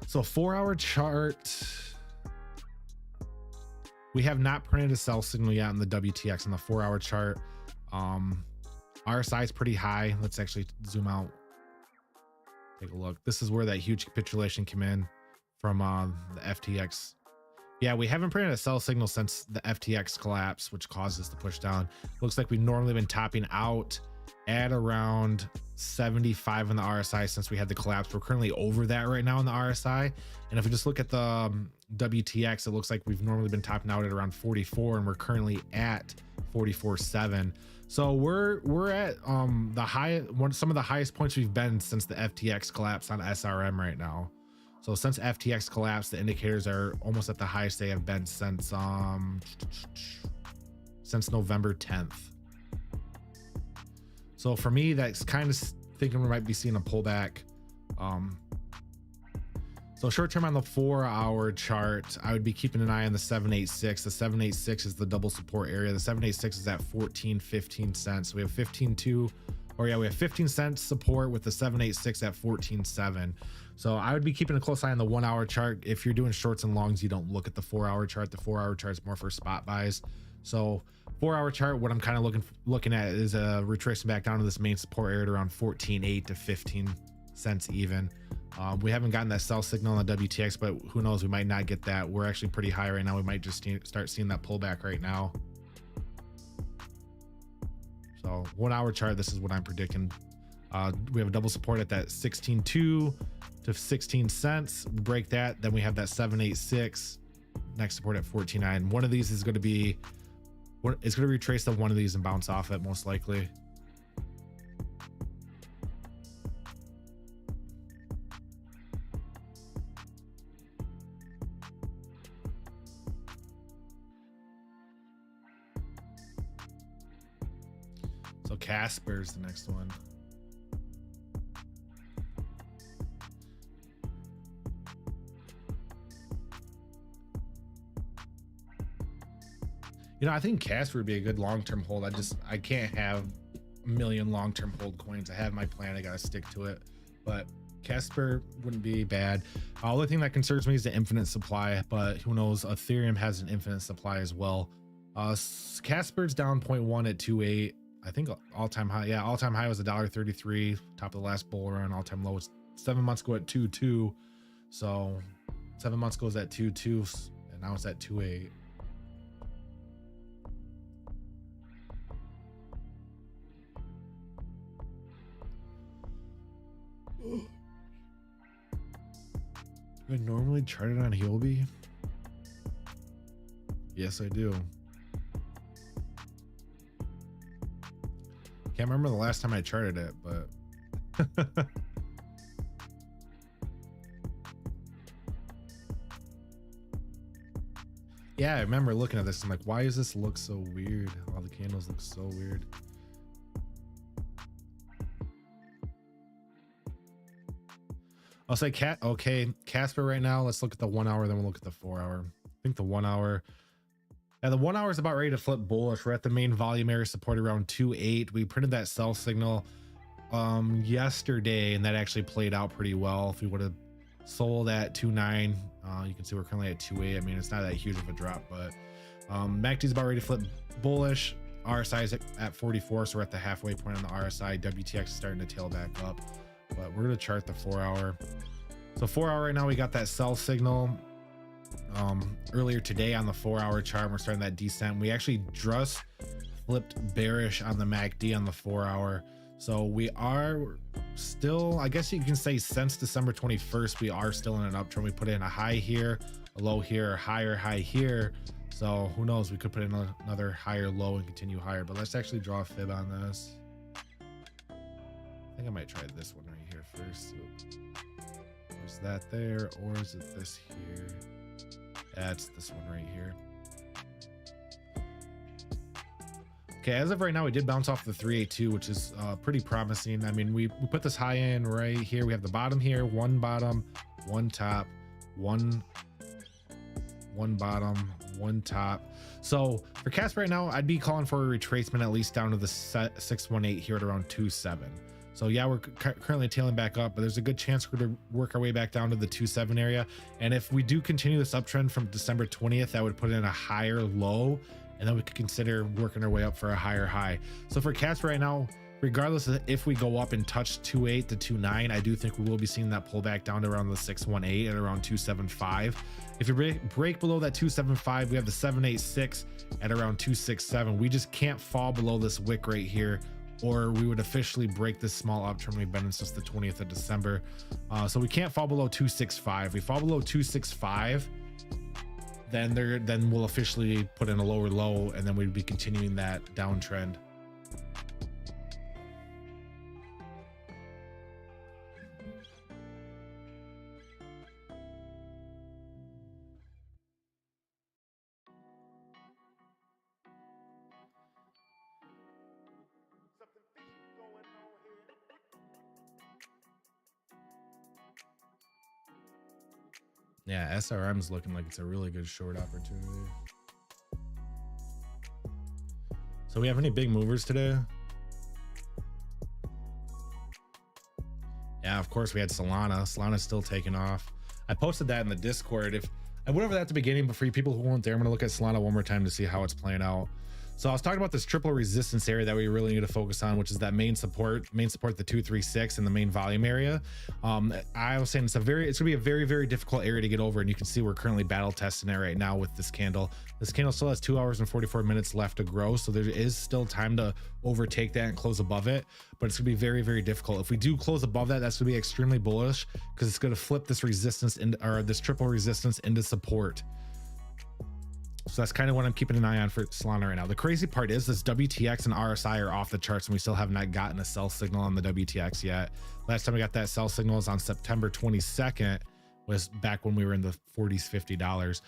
So 4 hour chart, we have not printed a sell signal yet on the WTX on the 4 hour chart. RSI is pretty high. Let's actually zoom out, take a look. This is where that huge capitulation came in from the FTX. Yeah, we haven't printed a sell signal since the FTX collapse, which caused us to push down. Looks like we've normally been topping out at around 75 in the RSI since we had the collapse. We're currently over that right now in the RSI. And if we just look at the WTX, it looks like we've normally been topping out at around 44, and we're currently at 44.7. So we're at some of the highest points we've been since the FTX collapse on SRM right now. So since FTX collapsed, the indicators are almost at the highest they have been since November 10th. So for me, that's kind of thinking we might be seeing a pullback. So short term on the 4 hour chart, I would be keeping an eye on the 786. The 786 is the double support area. The 786 is at 15 cents. So we have 15.2, or yeah, we have 15 cents support with the 786 at 14.7. So I would be keeping a close eye on the 1 hour chart. If you're doing shorts and longs, you don't look at the 4 hour chart. The 4 hour chart is more for spot buys. So 4 hour chart, what I'm kind of looking at is a retracing back down to this main support area at around 14.8 to 15 cents even. We haven't gotten that sell signal on the WTX, but who knows, we might not get that. We're actually pretty high right now. We might just start seeing that pullback right now. So 1 hour chart, this is what I'm predicting. We have a double support at that 16.2 to 16 cents. Break that, then we have that 786 next support at 14.9. One of these is going to be, it's going to retrace to one of these and bounce off it most likely. So Casper's the next one. You know, I think Casper would be a good long-term hold. I can't have a million long-term hold coins. I have my plan. I got to stick to it. But Casper wouldn't be bad. The only thing that concerns me is the infinite supply, but who knows? Ethereum has an infinite supply as well. Casper's down 0.1 at 2.8. I think all-time high. Yeah, all-time high was $1.33. Top of the last bull run. All-time low was 7 months ago at 2.2. So 7 months ago was at 2.2, and now it's at 2.8. I normally chart it on Heelby. Yes, I do. Can't remember the last time I charted it, but yeah, I remember looking at this. I'm like, why does this look so weird? All the candles look so weird. I'll say okay, Casper right now. Let's look at the 1 hour, then we'll look at the 4 hour. I think the 1 hour. Yeah, the 1 hour is about ready to flip bullish. We're at the main volume area support around 2.8. We printed that sell signal yesterday, and that actually played out pretty well. If we would have sold at 2.9, you can see we're currently at 2.8. I mean, it's not that huge of a drop, but MACD is about ready to flip bullish. RSI is at 44, so we're at the halfway point on the RSI. WTX is starting to tail back up, but we're going to chart the 4 hour. So 4 hour right now, we got that sell signal earlier today on the 4 hour chart. We're starting that descent. We actually just flipped bearish on the MACD on the 4 hour. So we are still, I guess you can say, since December 21st, we are still in an uptrend. We put in a high here, a low here, a higher high here. So who knows, we could put in another higher low and continue higher. But let's actually draw a fib on this. I think I might try this one right here first. So is that there, or is it this here? Yeah, it's this one right here. Okay, as of right now, we did bounce off the 382, which is pretty promising. I mean, we put this high in right here. We have the bottom here, one bottom, one top, one bottom, one top. So for Casper right now, I'd be calling for a retracement at least down to the 618 here at around 2.7. So yeah, we're currently tailing back up, but there's a good chance we're going to work our way back down to the 2.7 area. And if we do continue this uptrend from December 20th, that would put in a higher low, and then we could consider working our way up for a higher high. So for Casper right now, regardless of if we go up and touch 2.8 to 2.9, I do think we will be seeing that pull back down to around the 618 at around 2.75. If you break below that 2.75, we have the 786 at around 2.67. We just can't fall below this wick right here, or we would officially break this small uptrend we've been in since the 20th of December. So we can't fall below 265. We fall below 265, then we'll officially put in a lower low, and then we'd be continuing that downtrend. Yeah, SRM's looking like it's a really good short opportunity. So we have any big movers today? Yeah, of course we had Solana. Solana's still taking off. I posted that in the Discord. If I went over that at the beginning, but for you people who weren't there, I'm gonna look at Solana one more time to see how it's playing out. So I was talking about this triple resistance area that we really need to focus on, which is that main support, the 236 and the main volume area. I was saying it's gonna be a very, very difficult area to get over, and you can see we're currently battle testing it right now with this candle. This candle still has 2 hours and 44 minutes left to grow, so there is still time to overtake that and close above it, but it's gonna be very, very difficult. If we do close above that, that's gonna be extremely bullish, because it's gonna flip this resistance or this triple resistance into support. So that's kind of what I'm keeping an eye on for Solana right now. The crazy part is this WTX and RSI are off the charts, and we still have not gotten a sell signal on the WTX yet. Last time we got that sell signal was on September 22nd, was back when we were in the 40s, $50.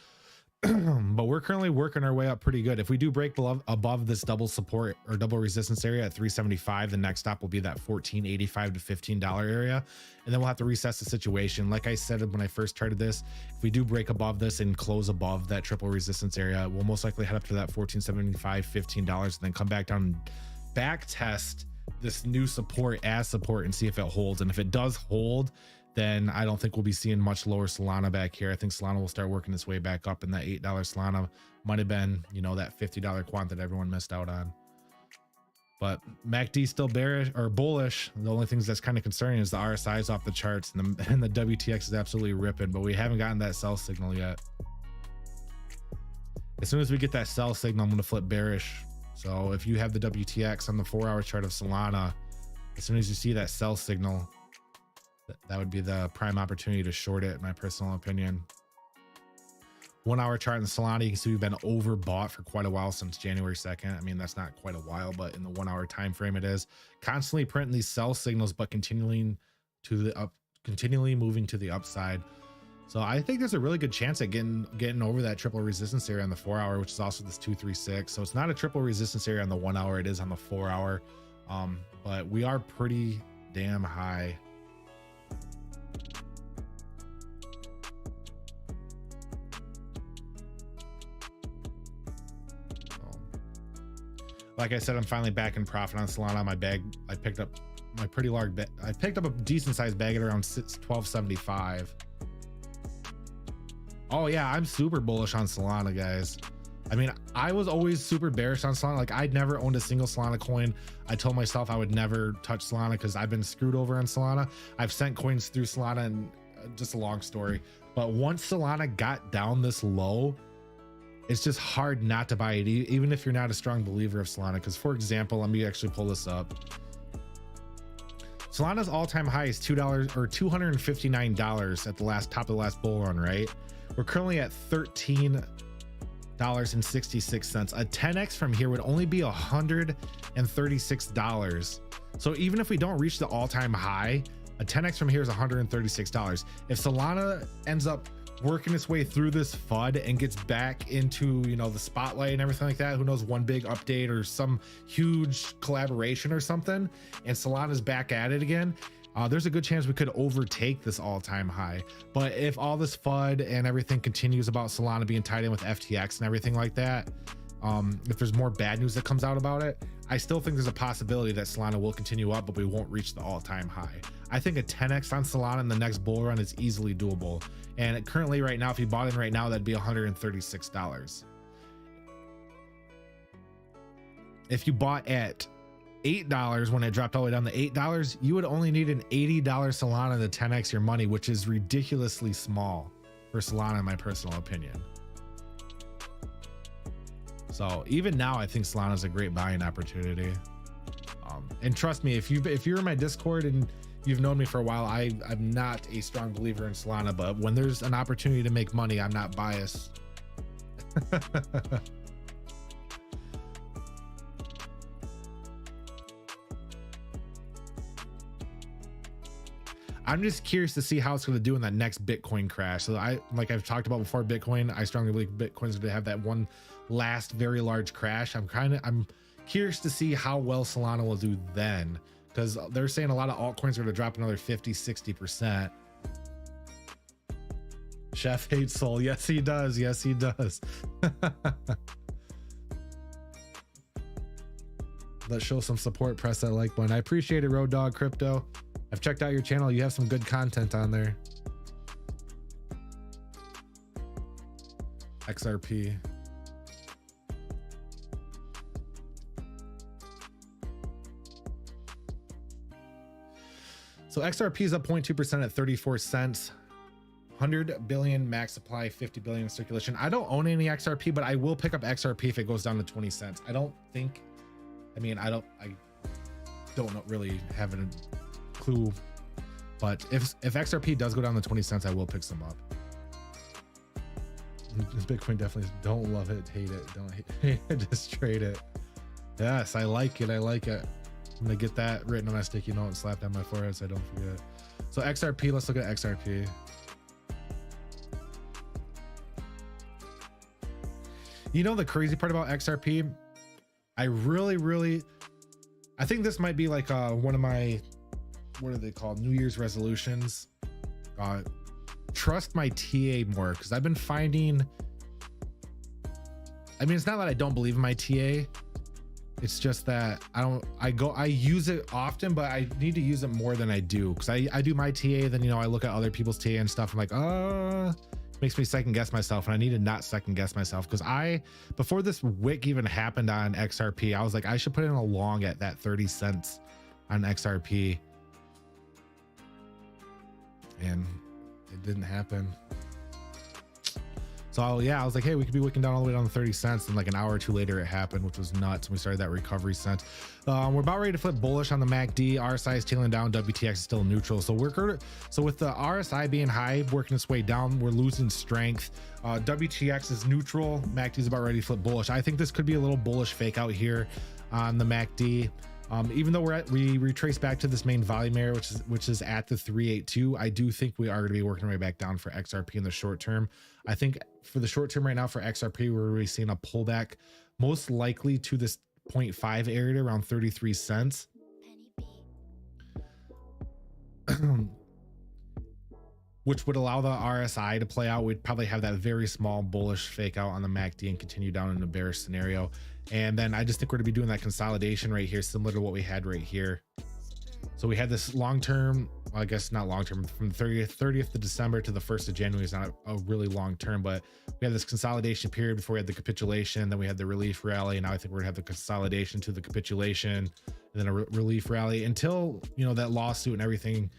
But we're currently working our way up pretty good. If we do break above this double support or double resistance area at 375, the next stop will be that $14.85 to $15 area, and then we'll have to reassess the situation. Like I said when I first started this, if we do break above this and close above that triple resistance area, we'll most likely head up to that $14.75, $15, and then come back down and back test this new support as support and see if it holds. And if it does hold, then I don't think we'll be seeing much lower Solana back here. I think Solana will start working its way back up, and that $8 Solana might have been, you know, that $50 quant that everyone missed out on. But MACD still bearish or bullish. The only things that's kind of concerning is the RSI is off the charts, and the WTX is absolutely ripping, but we haven't gotten that sell signal yet. As soon as we get that sell signal, I'm going to flip bearish. So if you have the WTX on the 4 hour chart of Solana, as soon as you see that sell signal, That would be the prime opportunity to short it, in my personal opinion. 1 hour chart in Solana, you can see we've been overbought for quite a while since January 2nd. I mean, that's not quite a while, but in the 1 hour time frame, it is constantly printing these sell signals, but continually moving to the upside. So I think there's a really good chance at getting over that triple resistance area on the 4 hour, which is also this 236. So it's not a triple resistance area on the 1 hour, it is on the 4 hour. But we are pretty damn high. Like I said, I'm finally back in profit on Solana. My bag, I picked up my pretty large bag. I picked up a decent sized bag at around 1275. Oh yeah, I'm super bullish on Solana, guys. I mean, I was always super bearish on Solana. Like, I'd never owned a single Solana coin. I told myself I would never touch Solana because I've been screwed over on Solana. I've sent coins through Solana, and just a long story. But once Solana got down this low, it's just hard not to buy it, even if you're not a strong believer of Solana. Because, for example, let me actually pull this up. Solana's all-time high is $2 or $259 at the top of the last bull run, right? We're currently at $13.66. A 10x from here would only be $136. So even if we don't reach the all-time high, a 10x from here is $136. If Solana ends up working its way through this FUD and gets back into, you know, the spotlight and everything like that, who knows, one big update or some huge collaboration or something, and Solana's back at it again, there's a good chance we could overtake this all-time high. But if all this FUD and everything continues about Solana being tied in with FTX and everything like that, if there's more bad news that comes out about it, I still think there's a possibility that Solana will continue up, but we won't reach the all-time high. I think a 10x on Solana in the next bull run is easily doable. And currently right now, if you bought in right now, that'd be $136. If you bought at $8 when it dropped all the way down to $8, you would only need an $80 Solana to 10x your money, which is ridiculously small for Solana in my personal opinion. So even now, I think Solana is a great buying opportunity. And trust me, if you're in my Discord and you've known me for a while, I'm not a strong believer in Solana, but when there's an opportunity to make money, I'm not biased. I'm just curious to see how it's going to do in that next Bitcoin crash. So like I've talked about before, Bitcoin, I strongly believe Bitcoin's going to have that one last very large crash. I'm curious to see how well Solana will do then, because they're saying a lot of altcoins are going to drop another 50-60%. Chef hates Sol. Yes, he does. Yes, he does. Let's show some support. Press that like button. I appreciate it, Road Dog Crypto. I've checked out your channel. You have some good content on there. XRP. So XRP is up 0.2% at 34 cents. 100 billion max supply, 50 billion in circulation. I don't own any XRP, but I will pick up XRP if it goes down to 20 cents. I don't really have a clue, but if XRP does go down to 20 cents, I will pick some up. Bitcoin definitely don't love it, hate it, don't hate it, just trade it. Yes, I like it. I like it. I'm gonna get that written on my sticky note and slapped on my forehead so I don't forget. So XRP, let's look at XRP. You know the crazy part about XRP? I think this might be like one of my, what are they called, New Year's resolutions. Trust my TA more, because I've been finding, I mean, it's not that I don't believe in my TA, it's just that I use it often, but I need to use it more than I do, because I do my TA, then, you know, I look at other people's TA and stuff, I'm like, makes me second guess myself, and I need to not second guess myself, because before this wick even happened on XRP, I was like, I should put in a long at that 30 cents on XRP, and it didn't happen. So yeah, I was like, hey, we could be wicking down all the way down to 30 cents. And like an hour or two later, it happened, which was nuts. And we started that recovery sense. We're about ready to flip bullish on the MACD. RSI is tailing down. WTX is still neutral. So we're good. So with the RSI being high, working its way down, we're losing strength. WTX is neutral. MACD is about ready to flip bullish. I think this could be a little bullish fake out here on the MACD. Even though we retrace back to this main volume area, which is at the 382, I do think we are going to be working our way back down for XRP in the short term. I think for the short term right now for XRP, we're really seeing a pullback, most likely to this 0.5 area around 33 cents. Which would allow the RSI to play out. We'd probably have that very small bullish fake out on the MACD and continue down in a bearish scenario. And then I just think we're gonna be doing that consolidation right here, similar to what we had right here. So we had this long-term, well, I guess not long-term, from 30th of December to the 1st of January is not a really long-term, but we had this consolidation period before we had the capitulation, then we had the relief rally, and now I think we're gonna have the consolidation to the capitulation, and then a relief rally until, you know, that lawsuit and everything.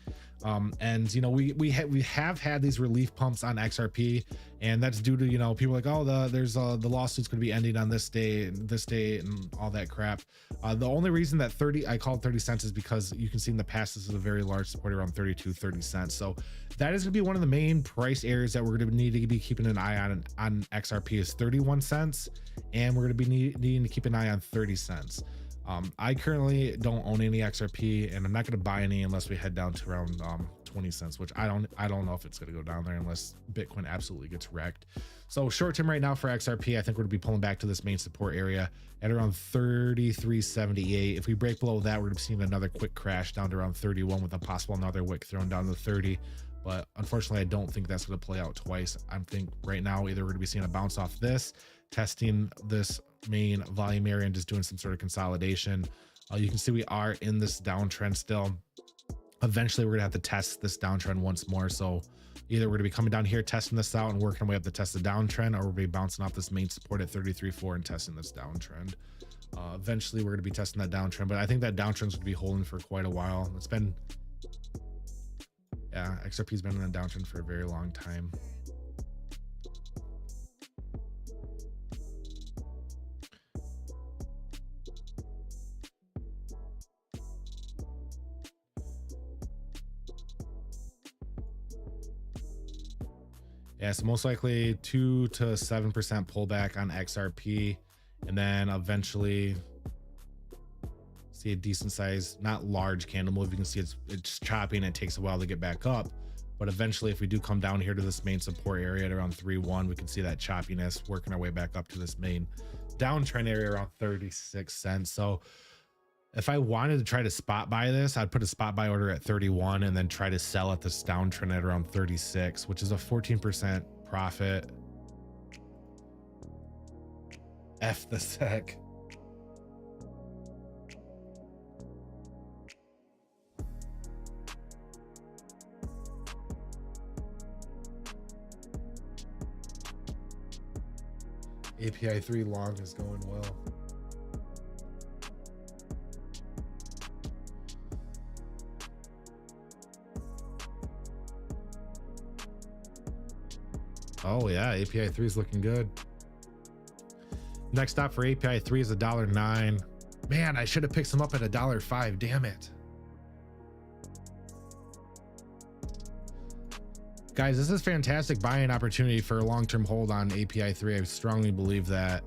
And you know, we have had these relief pumps on XRP, and that's due to, you know, people like, oh, the lawsuit's going to be ending on this day and all that crap. The only reason that I called 30 cents is because you can see in the past this is a very large support around 30 cents. So that is going to be one of the main price areas that we're going to need to be keeping an eye on XRP is 31 cents, and we're going to be needing to keep an eye on 30 cents. I currently don't own any XRP, and I'm not going to buy any unless we head down to around 20 cents, which I don't know if it's going to go down there unless Bitcoin absolutely gets wrecked. So short term right now for XRP, I think we're going to be pulling back to this main support area at around 33.78. If we break below that, we're going to be seeing another quick crash down to around 31 with a possible another wick thrown down to 30. But unfortunately, I don't think that's going to play out twice. I think right now either we're going to be seeing a bounce off this, testing this main volume area and just doing some sort of consolidation. You can see we are in this downtrend still. Eventually we're gonna have to test this downtrend once more. So either we're gonna be coming down here, testing this out and working our way up to test the downtrend, or we'll be bouncing off this main support at 33.4 and testing this downtrend. Eventually we're gonna be testing that downtrend, but I think that downtrend's gonna be holding for quite a while. It's been, yeah, XRP's been in a downtrend for a very long time. Yeah, so most likely 2 to 7% pullback on XRP, and then eventually see a decent size, not large candle move. You can see it's chopping. It takes a while to get back up, but eventually if we do come down here to this main support area at around 3.1, we can see that choppiness working our way back up to this main downtrend area around 36 cents. So if I wanted to try to spot buy this, I'd put a spot buy order at 31 and then try to sell at this downtrend at around 36, which is a 14% profit. F the sec. API 3 long is going well. Oh yeah, API 3 is looking good. Next stop for API 3 is $1.09. Man, I should have picked some up at $1.05. Damn it. Guys, this is fantastic buying opportunity for a long-term hold on API 3. I strongly believe that.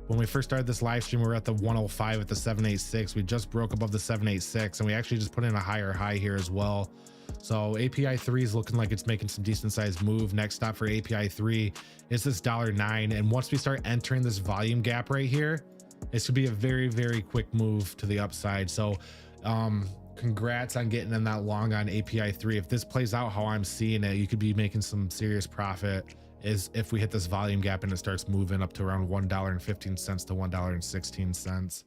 When we first started this live stream, we were at the 105 at the 786. We just broke above the 786, and we actually just put in a higher high here as well. So API 3 is looking like it's making some decent sized move. Next stop for API 3 is this $1.09. And once we start entering this volume gap right here, this could be a very, very quick move to the upside. So congrats on getting in that long on API 3. If this plays out how I'm seeing it, you could be making some serious profit is if we hit this volume gap and it starts moving up to around $1.15 to $1.16.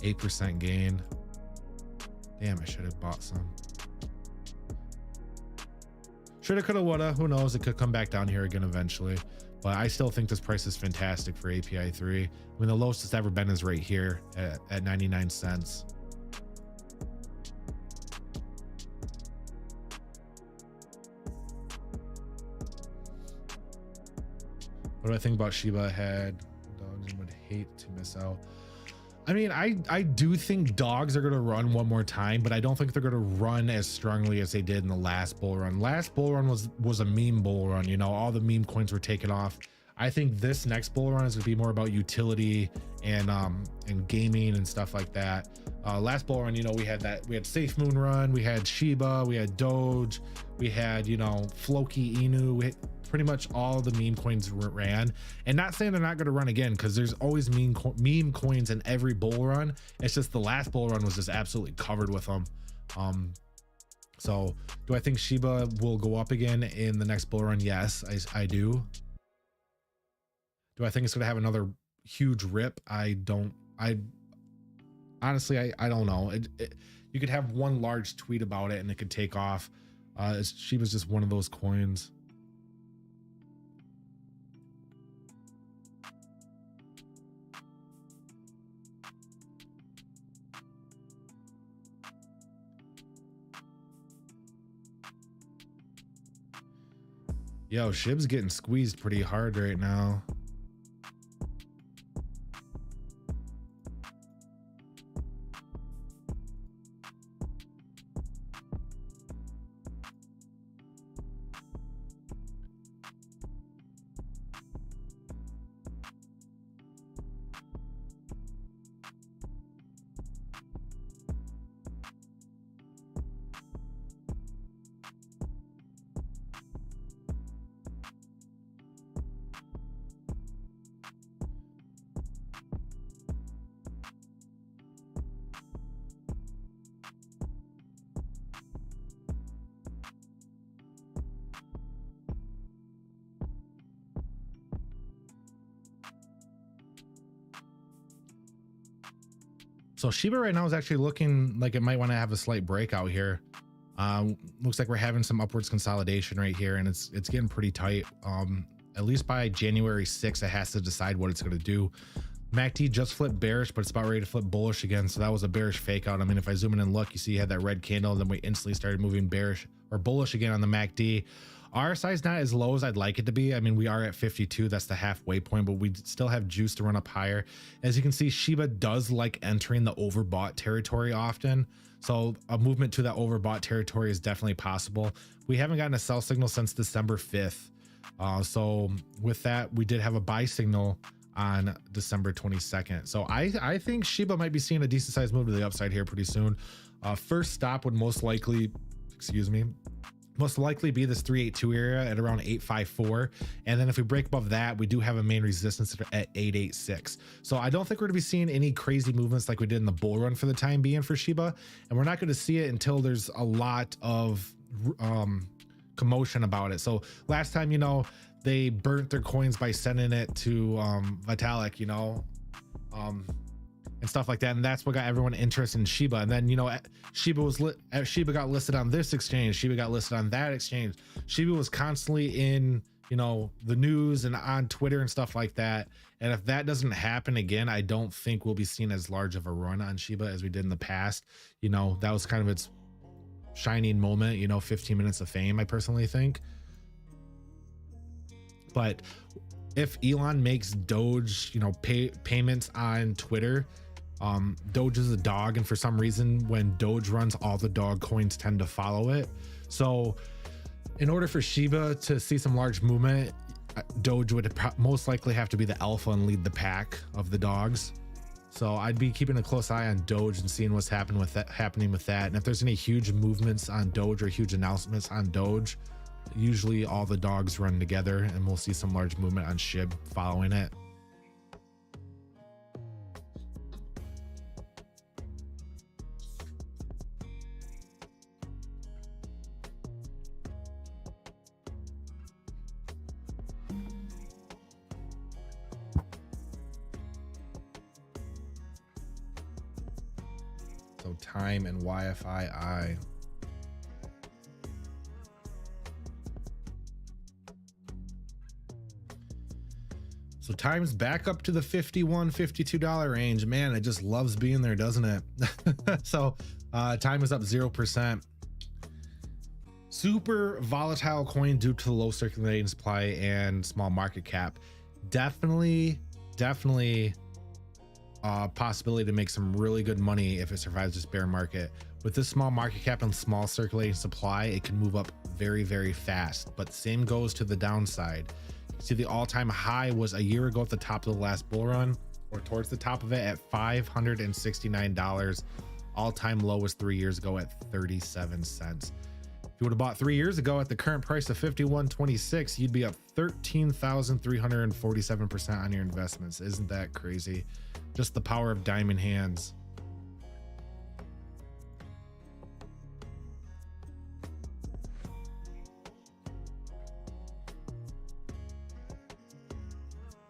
8% gain. Damn, I should have bought some. Shoulda, coulda, woulda. Who knows? It could come back down here again eventually. But I still think this price is fantastic for API 3. I mean, the lowest it's ever been is right here at 99 cents. What do I think about Shiba ahead? Dogs would hate to miss out. I mean, I do think dogs are going to run one more time, but I don't think they're going to run as strongly as they did in the last bull run. Last bull run was a meme bull run. You know, all the meme coins were taken off. I think this next bull run is going to be more about utility and gaming and stuff like that. Last bull run, you know, we had Safe Moon Run, we had Shiba, we had Doge, we had, you know, Floki, Inu. Pretty much all the meme coins ran, and not saying they're not going to run again, because there's always meme coins in every bull run. It's just the last bull run was just absolutely covered with them. So do I think Shiba will go up again in the next bull run? Yes, I do. Do I think it's going to have another huge rip? I honestly don't know. You could have one large tweet about it and it could take off. Shiba's just one of those coins. Yo, Shib's getting squeezed pretty hard right now. So Shiba right now is actually looking like it might want to have a slight breakout here. Looks like we're having some upwards consolidation right here, and it's getting pretty tight. At least by January 6th, it has to decide what it's going to do. MACD just flipped bearish, but it's about ready to flip bullish again. So that was a bearish fake out. I mean, if I zoom in and look, you see you had that red candle, then we instantly started moving bearish or bullish again on the MACD. RSI is not as low as I'd like it to be. I mean, we are at 52. That's the halfway point, but we still have juice to run up higher. As you can see, Shiba does like entering the overbought territory often. So a movement to that overbought territory is definitely possible. We haven't gotten a sell signal since December 5th. So with that, we did have a buy signal on December 22nd. So I think Shiba might be seeing a decent sized move to the upside here pretty soon. First stop would most likely be this 382 area at around 854, and then if we break above that, we do have a main resistance at 886. So I don't think we're going to be seeing any crazy movements like we did in the bull run for the time being for Shiba, and we're not going to see it until there's a lot of commotion about it. So last time, you know, they burnt their coins by sending it to Vitalik, you know, and stuff like that, and that's what got everyone interested in Shiba. And then, you know, Shiba got listed on this exchange, Shiba got listed on that exchange. Shiba was constantly in, you know, the news and on Twitter and stuff like that. And if that doesn't happen again, I don't think we'll be seen as large of a run on Shiba as we did in the past. You know, that was kind of its shining moment, you know, 15 minutes of fame, I personally think. But if Elon makes Doge, you know, payments on Twitter, Doge is a dog, and for some reason when Doge runs, all the dog coins tend to follow it. So in order for Shiba to see some large movement, Doge would most likely have to be the alpha and lead the pack of the dogs. So I'd be keeping a close eye on Doge and seeing what's happening with that. And if there's any huge movements on Doge or huge announcements on Doge, usually all the dogs run together, and we'll see some large movement on SHIB following it. So time and YFI. So time's back up to the $51, $52 range. Man, it just loves being there, doesn't it? So time is up 0%. Super volatile coin due to the low circulating supply and small market cap. definitely possibility to make some really good money if it survives this bear market. With this small market cap and small circulating supply, it can move up very, very fast, but same goes to the downside. See, the all-time high was a year ago at the top of the last bull run, or towards the top of it at $569. All-time low was 3 years ago at 37 cents. If you would have bought 3 years ago at the current price of 51.26, you'd be up 13,347% on your investments. Isn't that crazy? Just the power of diamond hands.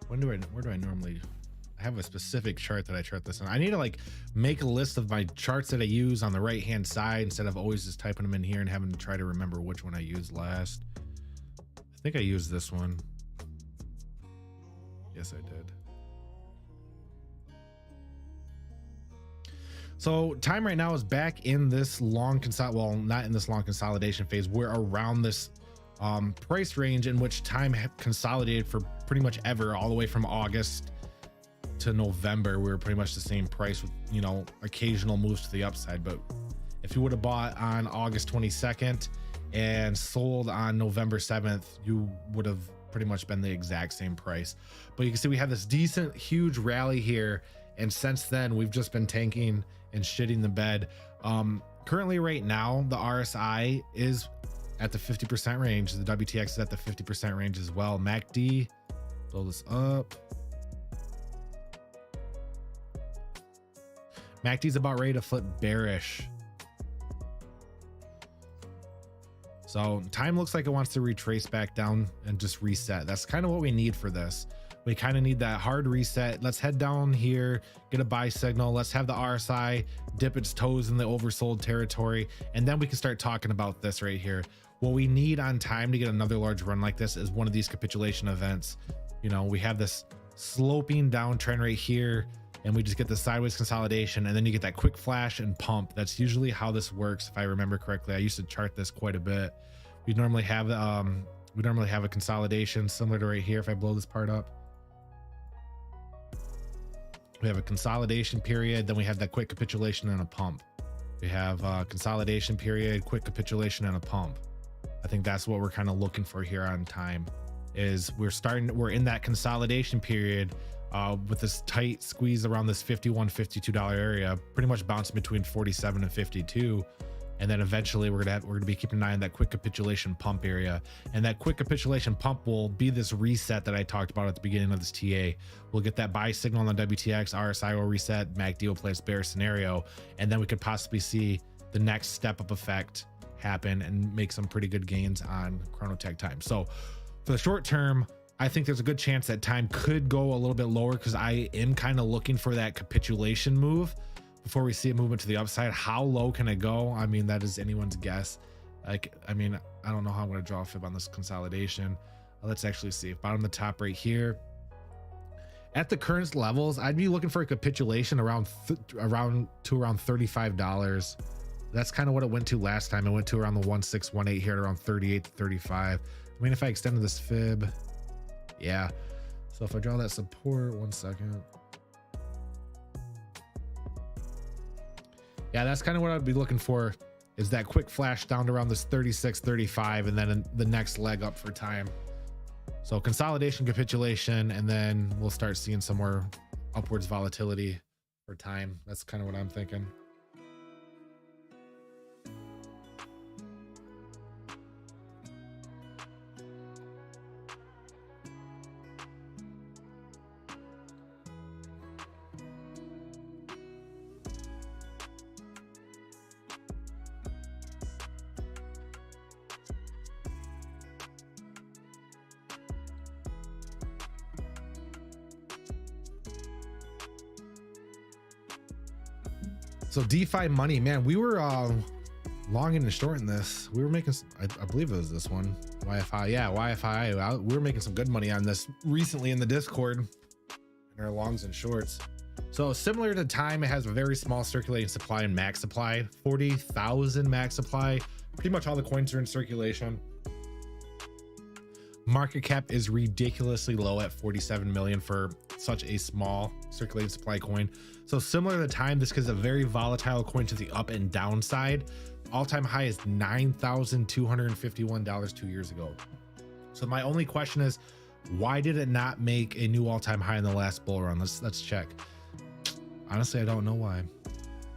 Where do I normally, I have a specific chart that I chart this on. I need to like make a list of my charts that I use on the right hand side instead of always just typing them in here and having to try to remember which one I used last. I think I used this one. Yes, I did. So time right now is back in this long well, not in this long consolidation phase. We're around this price range in which time consolidated for pretty much ever, all the way from August to November. We were pretty much the same price with, you know, occasional moves to the upside. But if you would have bought on August 22nd and sold on November 7th, you would have pretty much been the exact same price. But you can see we have this decent huge rally here, and since then we've just been tanking and shitting the bed. Currently right now the RSI is at the 50% range. The WTX is at the 50% range as well. MACD, blow this up. MACD's about ready to flip bearish. So time looks like it wants to retrace back down and just reset. That's kind of what we need for this. We kind of need that hard reset. Let's head down here, get a buy signal. Let's have the RSI dip its toes in the oversold territory, and then we can start talking about this right here. What we need on time to get another large run like this is one of these capitulation events. You know, we have this sloping downtrend right here, and we just get the sideways consolidation, and then you get that quick flash and pump. That's usually how this works, if I remember correctly. I used to chart this quite a bit. We normally have a consolidation similar to right here. If I blow this part up, we have a consolidation period, then we have that quick capitulation and a pump. We have a consolidation period, quick capitulation, and a pump. I think that's what we're kind of looking for here on time. Is we're in that consolidation period with this tight squeeze around this $51-52 area, pretty much bouncing between 47 and 52. And then eventually we're gonna be keeping an eye on that quick capitulation pump area, and that quick capitulation pump will be this reset that I talked about at the beginning of this TA. We'll get that buy signal on the WTX, RSI will reset, MACD will play its bear scenario, and then we could possibly see the next step up effect happen and make some pretty good gains on chronotech time. So for the short term, I think there's a good chance that time could go a little bit lower, because I am kind of looking for that capitulation move before we see a movement to the upside. How low can it go? I mean, that is anyone's guess. Like, I mean, I don't know how I'm going to draw a fib on this consolidation. Let's actually see. Bottom the top right here. At the current levels, I'd be looking for a capitulation around $35. That's kind of what it went to last time. It went to around the 1618 here at around 38 to 35. I mean, if I extended this fib, yeah. So if I draw that support, 1 second. Yeah, that's kind of what I'd be looking for, is that quick flash down to around this 36, 35, and then the next leg up for time. So consolidation, capitulation, and then we'll start seeing some more upwards volatility for time. That's kind of what I'm thinking. So DeFi money, man, we were longing and shorting this. We were making, I believe it was this one, YFI. Yeah, YFI. We were making some good money on this recently in the Discord, in our longs and shorts. So similar to time, it has a very small circulating supply and max supply, 40,000 max supply. Pretty much all the coins are in circulation. Market cap is ridiculously low at 47 million for such a small circulating supply coin. So similar to the time, this is a very volatile coin to the up and downside. All-time high is $9,251 2 years ago. So my only question is, why did it not make a new all-time high in the last bull run? Let's check. Honestly, I don't know why.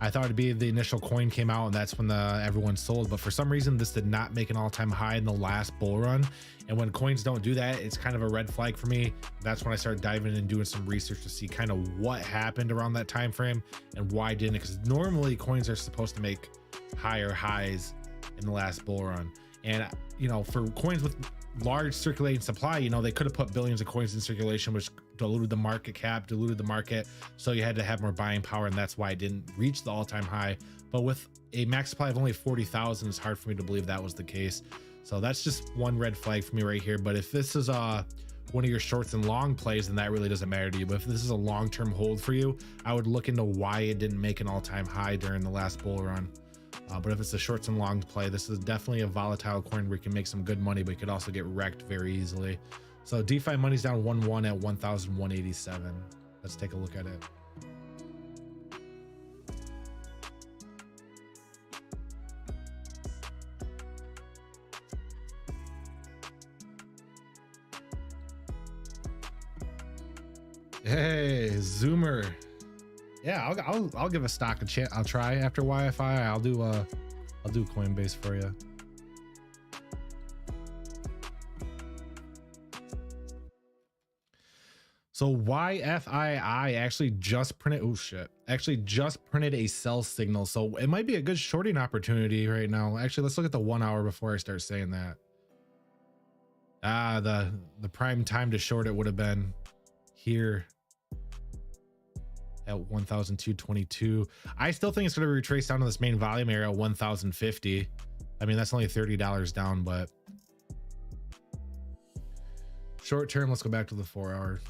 I thought it'd be the initial coin came out and that's when everyone sold, but for some reason this did not make an all-time high in the last bull run. And when coins don't do that, it's kind of a red flag for me. That's when I started diving in and doing some research to see kind of what happened around that time frame and why didn't it, because normally coins are supposed to make higher highs in the last bull run. And you know, for coins with large circulating supply, you know, they could have put billions of coins in circulation, which diluted the market cap, diluted the market, so you had to have more buying power, and that's why it didn't reach the all-time high. But with a max supply of only 40,000, it's hard for me to believe that was the case. So that's just one red flag for me right here. But if this is one of your shorts and long plays, then that really doesn't matter to you. But if this is a long-term hold for you, I would look into why it didn't make an all-time high during the last bull run. But if it's a shorts and longs play, this is definitely a volatile coin where you can make some good money, but you could also get wrecked very easily. So DeFi money's down 1-1 at 1,187. Let's take a look at it. Hey, Zoomer. Yeah, I'll give a stock a chance. I'll try after YFI. I'll do Coinbase for you. So YFII actually just printed, oh shit, actually just printed a sell signal. So it might be a good shorting opportunity right now. Actually, let's look at the 1 hour before I start saying that. The prime time to short it would have been here at 1,222. I still think it's going to retrace down to this main volume area at 1,050. I mean, that's only $30 down, but short term, let's go back to the 4 hour.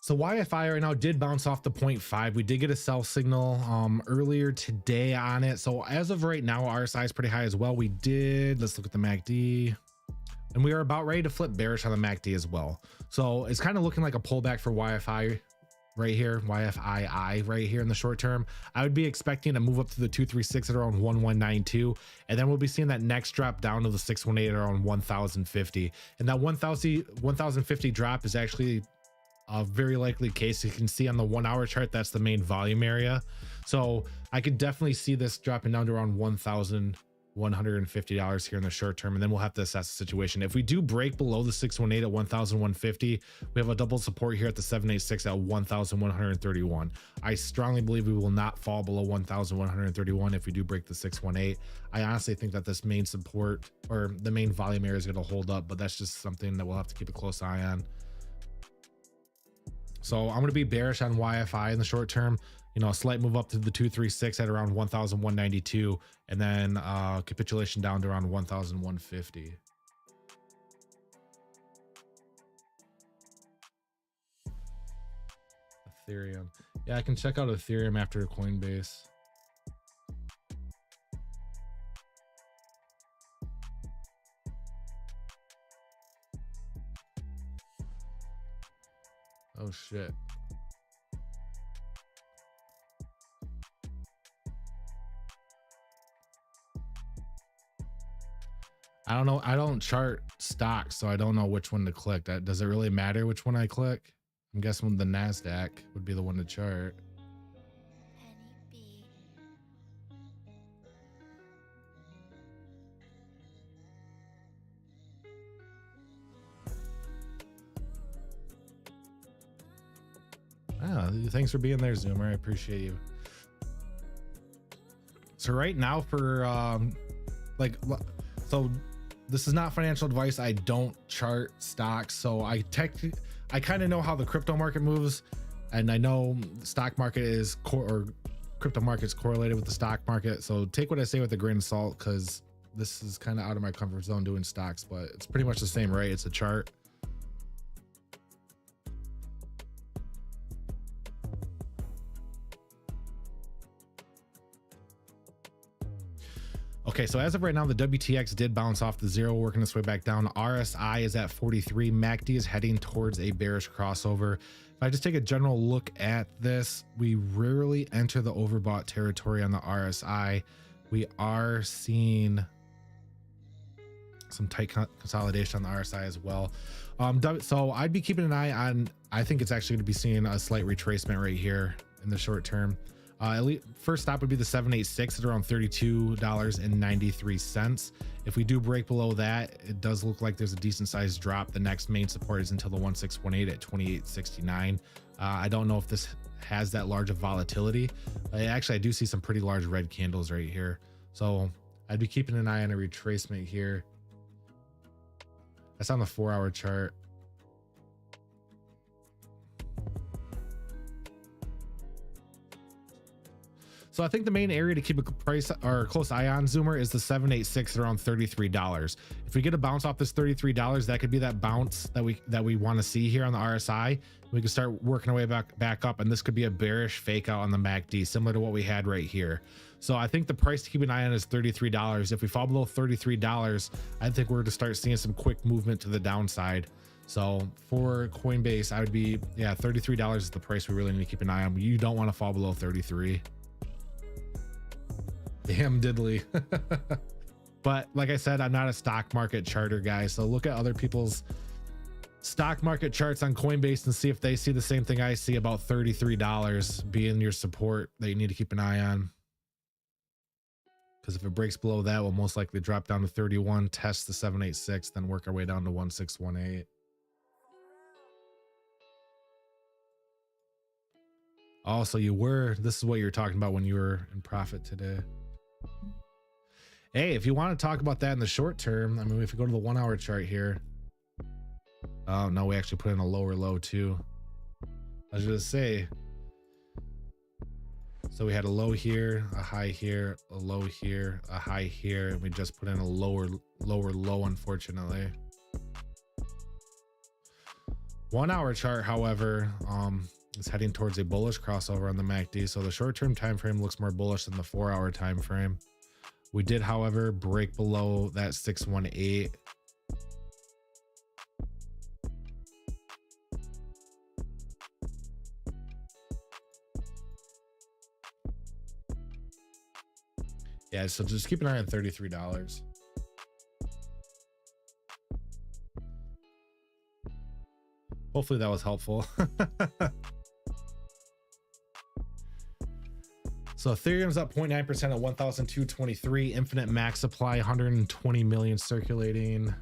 So YFI right now did bounce off the 0.5. We did get a sell signal earlier today on it. So as of right now, RSI is pretty high as well. Let's look at the MACD. And we are about ready to flip bearish on the MACD as well. So it's kind of looking like a pullback for YFI right here, YFII right here in the short term. I would be expecting to move up to the 236 at around 1192, and then we'll be seeing that next drop down to the 618 at around 1050. And that 1050 drop is actually a very likely case. You can see on the 1 hour chart, that's the main volume area. So I could definitely see this dropping down to around $1,150 here in the short term, and then we'll have to assess the situation. If we do break below the 618 at 1,150, we have a double support here at the 786 at 1,131. I strongly believe we will not fall below 1,131 if we do break the 618. I honestly think that this main support or the main volume area is going to hold up, but that's just something that we'll have to keep a close eye on. So I'm going to be bearish on YFI in the short term. You know, a slight move up to the 236 at around 1,192, and then capitulation down to around 1,150. Ethereum. Yeah, I can check out Ethereum after Coinbase. Oh shit. I don't know. I don't chart stocks, so I don't know which one to click. Does it really matter which one I click? I'm guessing the NASDAQ would be the one to chart. Thanks for being there, Zoomer. I appreciate you. So right now for so this is not financial advice. I don't chart stocks, so I kind of know how the crypto market moves, and I know the stock market is crypto market's correlated with the stock market. So take what I say with a grain of salt, because this is kind of out of my comfort zone doing stocks, but it's pretty much the same, right? It's a chart. Okay, so as of right now, the WTX did bounce off the zero, working its way back down. RSI is at 43. MACD is heading towards a bearish crossover. If I just take a general look at this, we rarely enter the overbought territory on the RSI. We are seeing some tight consolidation on the RSI as well. So I'd be keeping an eye on, I think it's actually going to be seeing a slight retracement right here in the short term. At least first stop would be the 786 at around $32.93. If we do break below that, it does look like there's a decent sized drop. The next main support is until the 1618 at 2869. I don't know if this has that large of volatility. Actually, I do see some pretty large red candles right here. So I'd be keeping an eye on a retracement here. That's on the 4-hour chart. So I think the main area to keep a price or a close eye on, Zoomer, is the 786 at around $33. If we get a bounce off this $33, that could be that bounce that we want to see here on the RSI. We can start working our way back up, and this could be a bearish fake out on the MACD, similar to what we had right here. So I think the price to keep an eye on is $33. If we fall below $33, I think we're going to start seeing some quick movement to the downside. So for Coinbase, I would be, yeah, $33 is the price we really need to keep an eye on. You don't want to fall below 33. Damn diddly. But like I said, I'm not a stock market charter guy, so look at other people's stock market charts on Coinbase and see if they see the same thing I see about $33 being your support that you need to keep an eye on. Because if it breaks below that, we'll most likely drop down to 31, test the 786, then work our way down to 1618. Also, this is what you're talking about when you were in profit today. Hey, if you want to talk about that in the short term, I mean, if we go to the 1-hour chart here. Oh no, we actually put in a lower low too. I was gonna say, so we had a low here, a high here, a low here, a high here, and we just put in a lower low, unfortunately. 1-hour chart, however, is heading towards a bullish crossover on the MACD, so the short-term time frame looks more bullish than the 4-hour time frame. We did, however, break below that 618. Yeah, so just keep an eye on $33. Hopefully that was helpful. So Ethereum's up 0.9% at 1,223. Infinite max supply, 120 million circulating.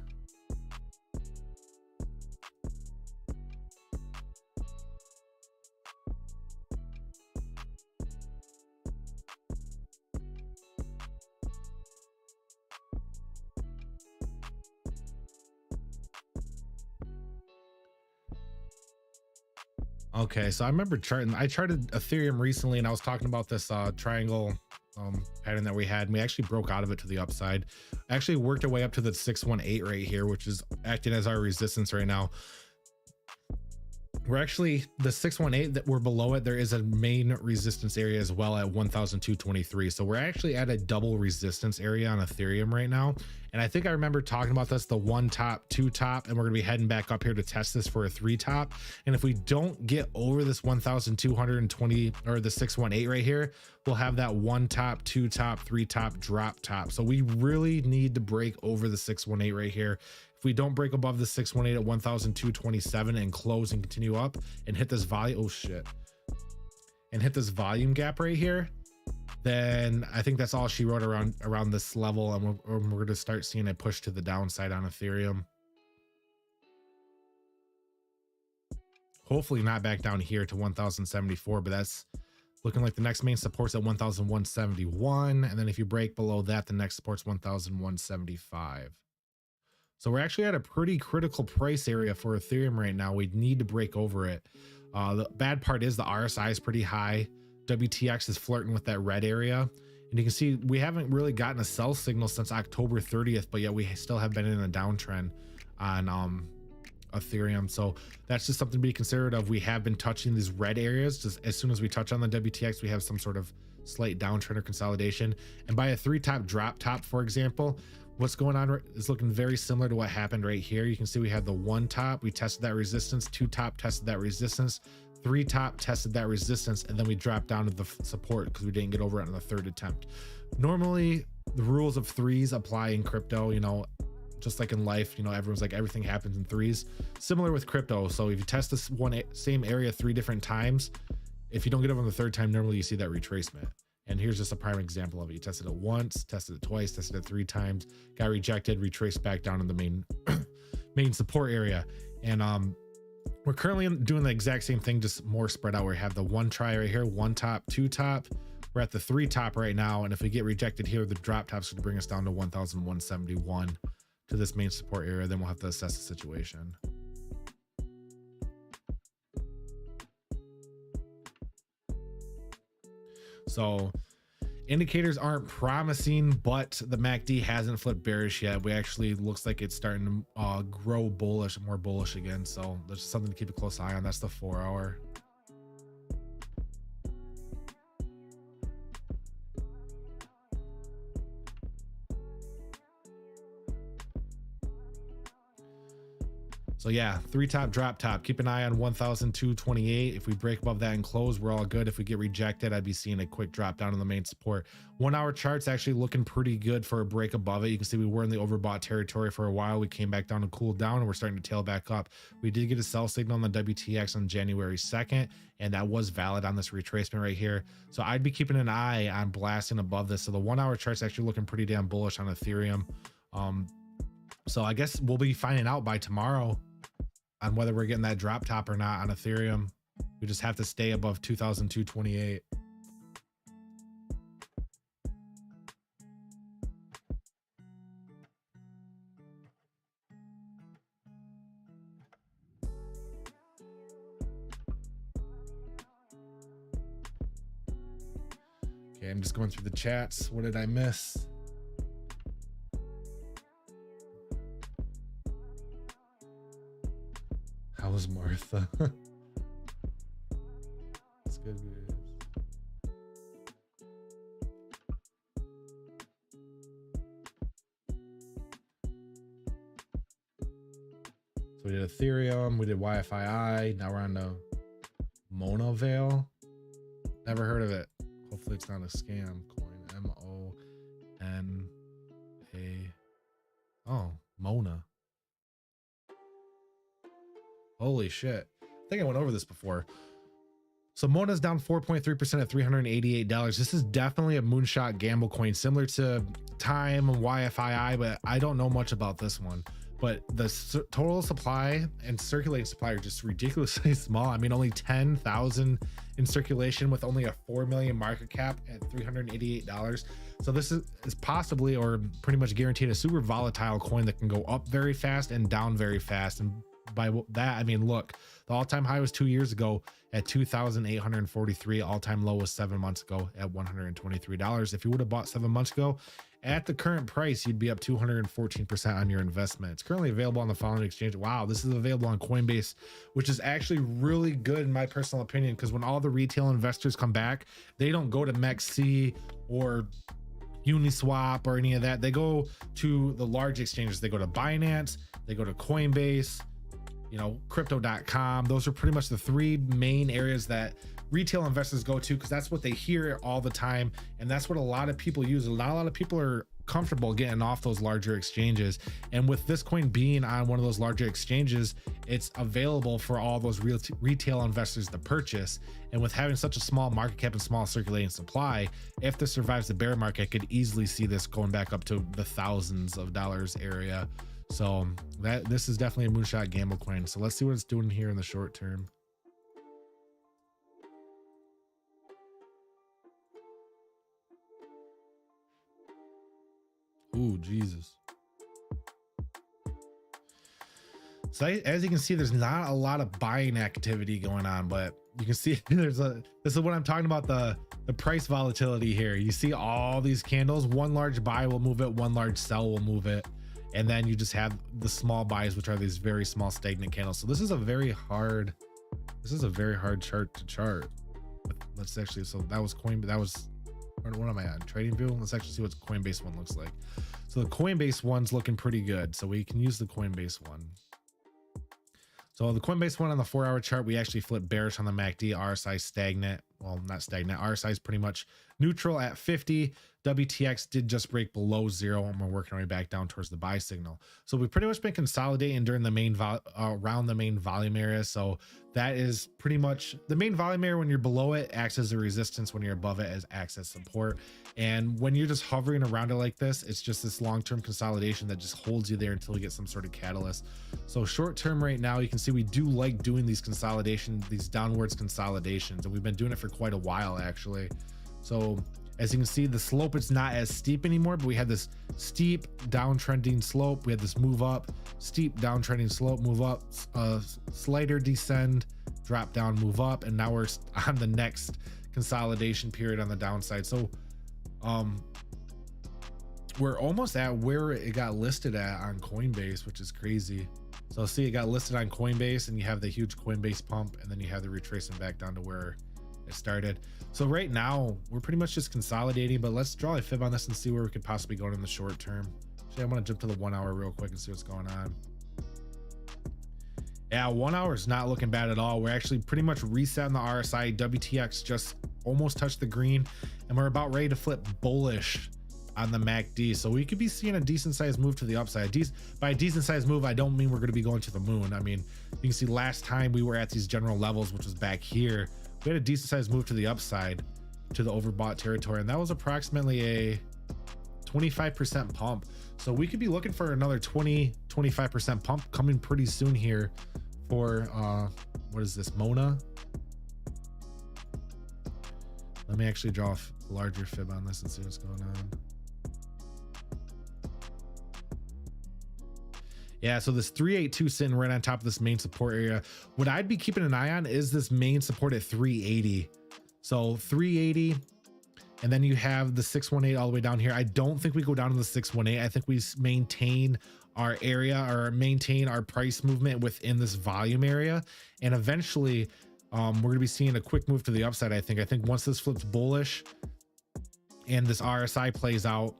Okay, so I remember I charted Ethereum recently, and I was talking about this triangle pattern that we had, and we actually broke out of it to the upside. Actually worked our way up to the 618 right here, which is acting as our resistance right now. We're actually, the 618 that we're below it, there is a main resistance area as well at 1,223. So we're actually at a double resistance area on Ethereum right now. And I think I remember talking about this, the 1 top, 2 top, and we're gonna be heading back up here to test this for a 3 top. And if we don't get over this 1,220 or the 618 right here, we'll have that 1 top, 2 top, 3 top, drop top. So we really need to break over the 618 right here. If we don't break above the 618 at 1,227 and close and continue up and hit this volume, oh shit, and hit this volume gap right here, then I think that's all she wrote around this level, and we're going to start seeing a push to the downside on Ethereum. Hopefully not back down here to 1,074, but that's looking like the next main support's at 1,171, and then if you break below that, the next support's 1,175. So we're actually at a pretty critical price area for Ethereum right now. We need to break over it. The bad part is the RSI is pretty high. WTX is flirting with that red area. And you can see we haven't really gotten a sell signal since October 30th, but yet we still have been in a downtrend on Ethereum. So that's just something to be considerate of. We have been touching these red areas. Just as soon as we touch on the WTX, we have some sort of slight downtrend or consolidation. And by a 3-top drop top, for example, what's going on is looking very similar to what happened right here. You can see we had the 1 top, we tested that resistance, 2 top tested that resistance, 3 top tested that resistance, and then we dropped down to the support because we didn't get over it on the 3rd attempt. Normally the rules of 3s apply in crypto, you know, just like in life, you know, everyone's like everything happens in 3s. Similar with crypto. So if you test this same area 3 different times, if you don't get over on the 3rd time, normally you see that retracement. And here's just a prime example of it. You tested it once, tested it twice, tested it 3 times, got rejected, retraced back down in the main support area. And we're currently doing the exact same thing, just more spread out. We have the 1 try right here, 1 top, 2 top. We're at the 3 top right now. And if we get rejected here, the drop top's going to bring us down to 1,171 to this main support area. Then we'll have to assess the situation. So indicators aren't promising, but the MACD hasn't flipped bearish yet. We actually looks like it's starting to grow bullish, more bullish again. So there's something to keep a close eye on. That's the 4-hour. So yeah, 3 top, drop top. Keep an eye on 1,228. If we break above that and close, we're all good. If we get rejected, I'd be seeing a quick drop down in the main support. 1-hour chart's actually looking pretty good for a break above it. You can see we were in the overbought territory for a while. We came back down and cooled down, and we're starting to tail back up. We did get a sell signal on the WTX on January 2nd, and that was valid on this retracement right here. So I'd be keeping an eye on blasting above this. So the 1-hour chart's actually looking pretty damn bullish on Ethereum. So I guess we'll be finding out by tomorrow on whether we're getting that drop top or not on Ethereum. We just have to stay above 2,228. Okay, I'm just going through the chats. What did I miss? How was Martha? That's good. So we did Ethereum, we did Wi-Fi. Now we're on the Mona Veil. Never heard of it. Hopefully it's not a scam coin. M-O-N-A. Oh, Mona. Holy shit. I think I went over this before. So Mona's down 4.3% at $388. This is definitely a moonshot gamble coin, similar to Time and YFII, but I don't know much about this one. But the total supply and circulating supply are just ridiculously small. I mean, only 10,000 in circulation with only a 4 million market cap at $388. So this is possibly, or pretty much guaranteed, a super volatile coin that can go up very fast and down very fast. And by that, I mean, look, the all-time high was 2 years ago at 2,843. All-time low was 7 months ago at $123. If you would have bought 7 months ago at the current price, you'd be up 214% on your investment. It's currently available on the following exchange. Wow, this is available on Coinbase, which is actually really good in my personal opinion, because when all the retail investors come back, they don't go to MEXC or Uniswap or any of that. They go to the large exchanges. They go to Binance, they go to Coinbase, you know, crypto.com. Those are pretty much the 3 main areas that retail investors go to, because that's what they hear all the time, and that's what a lot of people use. Not a lot of people are comfortable getting off those larger exchanges, and with this coin being on one of those larger exchanges, it's available for all those retail investors to purchase. And with having such a small market cap and small circulating supply, if this survives the bear market, I could easily see this going back up to the thousands of dollars area. So this is definitely a moonshot gamble coin. So let's see what it's doing here in the short term. Ooh, Jesus. So as you can see, there's not a lot of buying activity going on, but you can see this is what I'm talking about, the the price volatility here. You see all these candles, one large buy will move it, one large sell will move it. And then you just have the small buys, which are these very small stagnant candles. So this is a very hard chart to chart. Let's actually, so that was what am I on? TradingView? Let's actually see what Coinbase one looks like. So the Coinbase one's looking pretty good. So we can use the Coinbase one. So the Coinbase one on the 4-hour chart, we actually flipped bearish on the MACD. RSI stagnant. Well, not stagnant. RSI is pretty much neutral at 50. WTX did just break below 0, and we're working our way back down towards the buy signal. So we've pretty much been consolidating during the main around the main volume area. So that is pretty much the main volume area. When you're below it, acts as a resistance. When you're above it, acts as support. And when you're just hovering around it like this, it's just this long-term consolidation that just holds you there until we get some sort of catalyst. So short-term right now, you can see we do like doing these consolidations, these downwards consolidations, and we've been doing it for quite a while actually. So as you can see, the slope is not as steep anymore, but we had this steep downtrending slope. We had this move up, steep downtrending slope, move up, slighter descend, drop down, move up, and now we're on the next consolidation period on the downside. So we're almost at where it got listed at on Coinbase, which is crazy. So see, it got listed on Coinbase, and you have the huge Coinbase pump, and then you have the retracement back down to where it started. So right now we're pretty much just consolidating, but let's draw a fib on this and see where we could possibly go in the short term. Actually, I want to jump to the 1 hour real quick and see what's going on. Yeah, 1 hour is not looking bad at all. We're actually pretty much resetting the RSI. WTX just almost touched the green, and we're about ready to flip bullish on the MACD. So we could be seeing a decent sized move to the upside. By a decent sized move, I don't mean we're going to be going to the moon. I mean, you can see last time we were at these general levels, which was back here, we had a decent sized move to the upside to the overbought territory, and that was approximately a 25% pump. So we could be looking for another 25% pump coming pretty soon here for what is this, Mona? Let me actually draw a larger fib on this and see what's going on. Yeah, so this 382 sitting right on top of this main support area. What I'd be keeping an eye on is this main support at 380. So 380, and then you have the 618 all the way down here. I don't think we go down to the 618. I think we maintain our area, or maintain our price movement within this volume area, and eventually we're going to be seeing a quick move to the upside. I think once this flips bullish and this RSI plays out,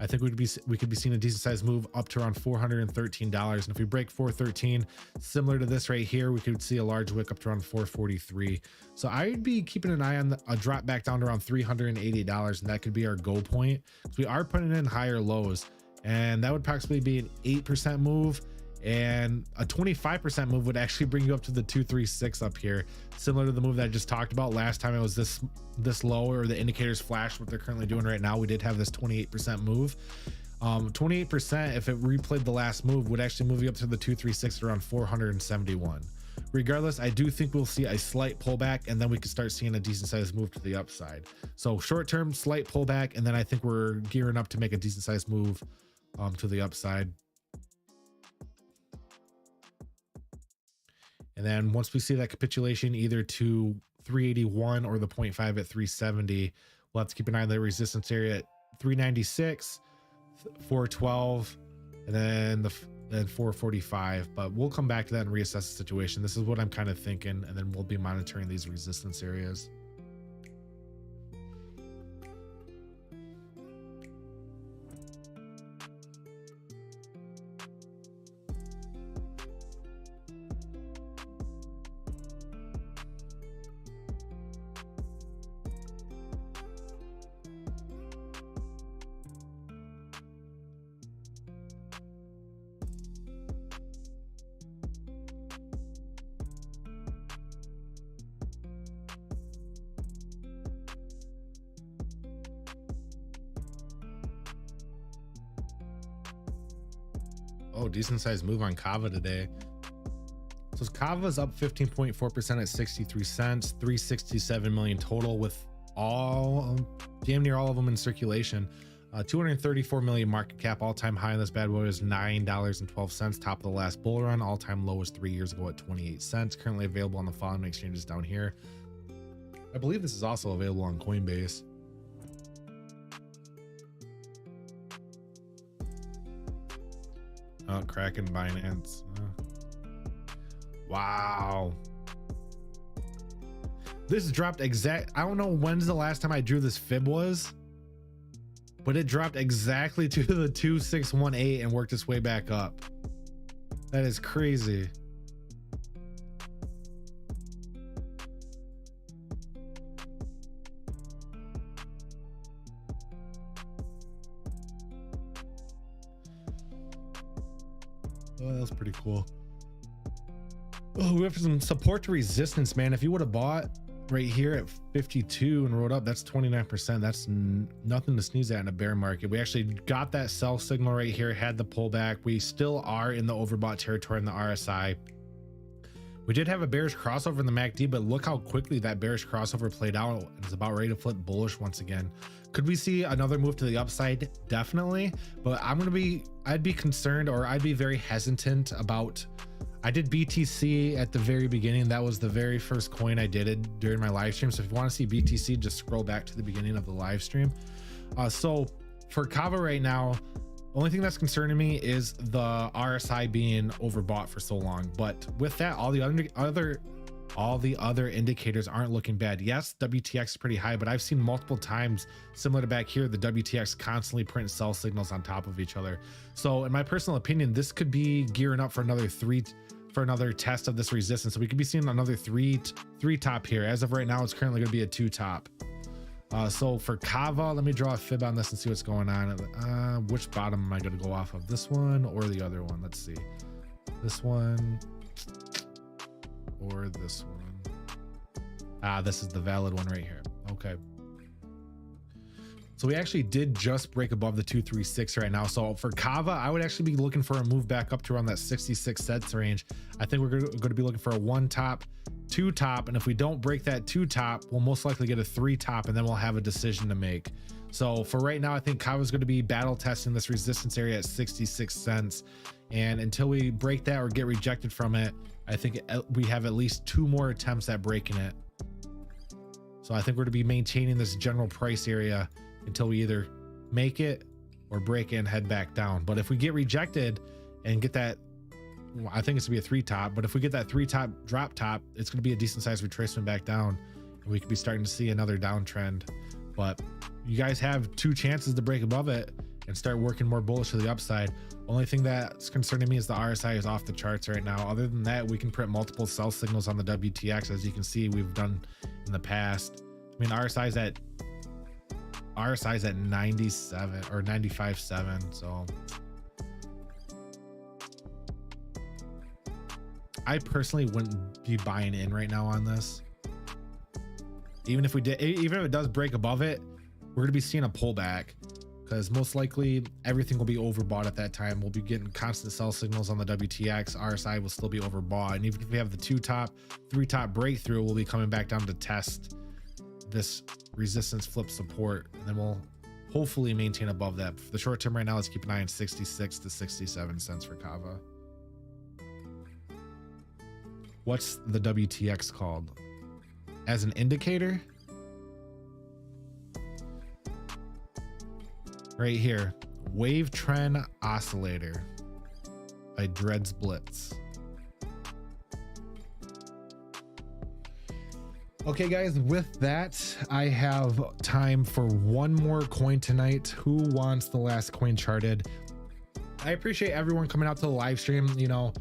I think we could be seeing a decent sized move up to around $413. And if we break 413, similar to this right here, we could see a large wick up to around 443. So I'd be keeping an eye on a drop back down to around $380, and that could be our go point. So we are putting in higher lows, and that would possibly be an 8% move, and a 25% move would actually bring you up to the 236 up here, similar to the move that I just talked about last time. It was this low, or the indicators flash what they're currently doing right now. We did have this 28% move. 28%, if it replayed the last move, would actually move you up to the 236 at around 471. Regardless, I do think we'll see a slight pullback, and then we can start seeing a decent sized move to the upside. So short term, slight pullback, and then I think we're gearing up to make a decent sized move to the upside. And then once we see that capitulation either to 381 or the 0.5 at 370, we'll have to keep an eye on the resistance area at 396, 412, and then 445. But we'll come back to that and reassess the situation. This is what I'm kind of thinking, and then we'll be monitoring these resistance areas. Oh, decent sized move on Kava today. So Kava's up 15.4% at 63 cents, 367 million total, with all damn near all of them in circulation. 234 million market cap. All-time high on this bad boy is $9.12. Top of the last bull run. All-time low was 3 years ago at 28 cents. Currently available on the following exchanges down here. I believe this is also available on Coinbase. Oh, Kraken, Binance. Wow. This dropped I don't know when's the last time I drew this fib was, but it dropped exactly to the 2618 and worked its way back up. That is crazy. Oh, that was pretty cool. Oh, we have some support to resistance, man. If you would have bought right here at 52 and rode up, that's 29%. That's nothing to sneeze at in a bear market. We actually got that sell signal right here, had the pullback. We still are in the overbought territory in the RSI. We did have a bearish crossover in the MACD, but look how quickly that bearish crossover played out. It's about ready to flip bullish once again. Could we see another move to the upside? Definitely, but I'd be concerned, or I'd be very hesitant about. I did BTC at the very beginning. That was the very first coin I did it during my live stream. So if you want to see BTC, just scroll back to the beginning of the live stream. So for Kava right now, only thing that's concerning me is the RSI being overbought for so long. But with that, all the other indicators aren't looking bad. Yes, WTX is pretty high, but I've seen multiple times similar to back here, the WTX constantly print sell signals on top of each other. So in my personal opinion, this could be gearing up for another test of this resistance. So we could be seeing another three top here. As of right now, it's currently going to be a 2 top. So for Kava, let me draw a fib on this and see what's going on. Which bottom am I going to go off of? This one or the other one? Let's see. This one or this one. This is the valid one right here. Okay. So we actually did just break above the 236 right now. So for Kava, I would actually be looking for a move back up to around that 66 cents range. I think we're going to be looking for a 1 top, 2 top, and if we don't break that 2 top, we'll most likely get a 3 top, and then we'll have a decision to make. So for right now, I think Kava is going to be battle testing this resistance area at 66 cents, and until we break that or get rejected from it, I think we have at least 2 more attempts at breaking it. So I think we're going to be maintaining this general price area until we either make it or break it and head back down. But if we get rejected and get that, well, I think it's gonna be a 3 top, but if we get that 3 top drop top, it's gonna be a decent sized retracement back down, and we could be starting to see another downtrend. But you guys have 2 chances to break above it and start working more bullish to the upside. Only thing that's concerning me is the RSI is off the charts right now. Other than that, we can print multiple sell signals on the WTX, as you can see we've done in the past. I mean, RSI's at 97 or 95.7, so I personally wouldn't be buying in right now on this. Even if it does break above it, we're gonna be seeing a pullback, because most likely everything will be overbought at that time. We'll be getting constant sell signals on the WTX. RSI will still be overbought, and even if we have the 2 top, 3 top breakthrough, we'll be coming back down to test this resistance flip support, and then we'll hopefully maintain above that. For the short term right now, let's keep an eye on 66 to 67 cents for Kava. What's the WTX called? As an indicator? Right here, Wave Trend Oscillator by Dreads Blitz. Okay guys, with that, I have time for one more coin tonight. Who wants the last coin charted? I appreciate everyone coming out to the live stream. You know,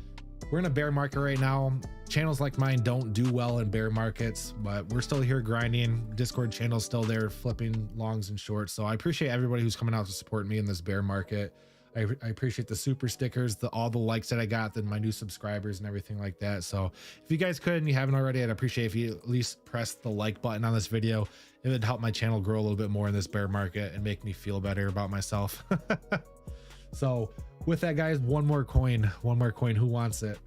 we're in a bear market right now. Channels like mine don't do well in bear markets, but we're still here grinding. Discord channel's still there, flipping longs and shorts. So I appreciate everybody who's coming out to support me in this bear market. I appreciate the super stickers, all the likes that I got, and my new subscribers and everything like that. So if you guys could and you haven't already, I'd appreciate if you at least press the like button on this video. It would help my channel grow a little bit more in this bear market and make me feel better about myself. So with that, guys, one more coin. Who wants it?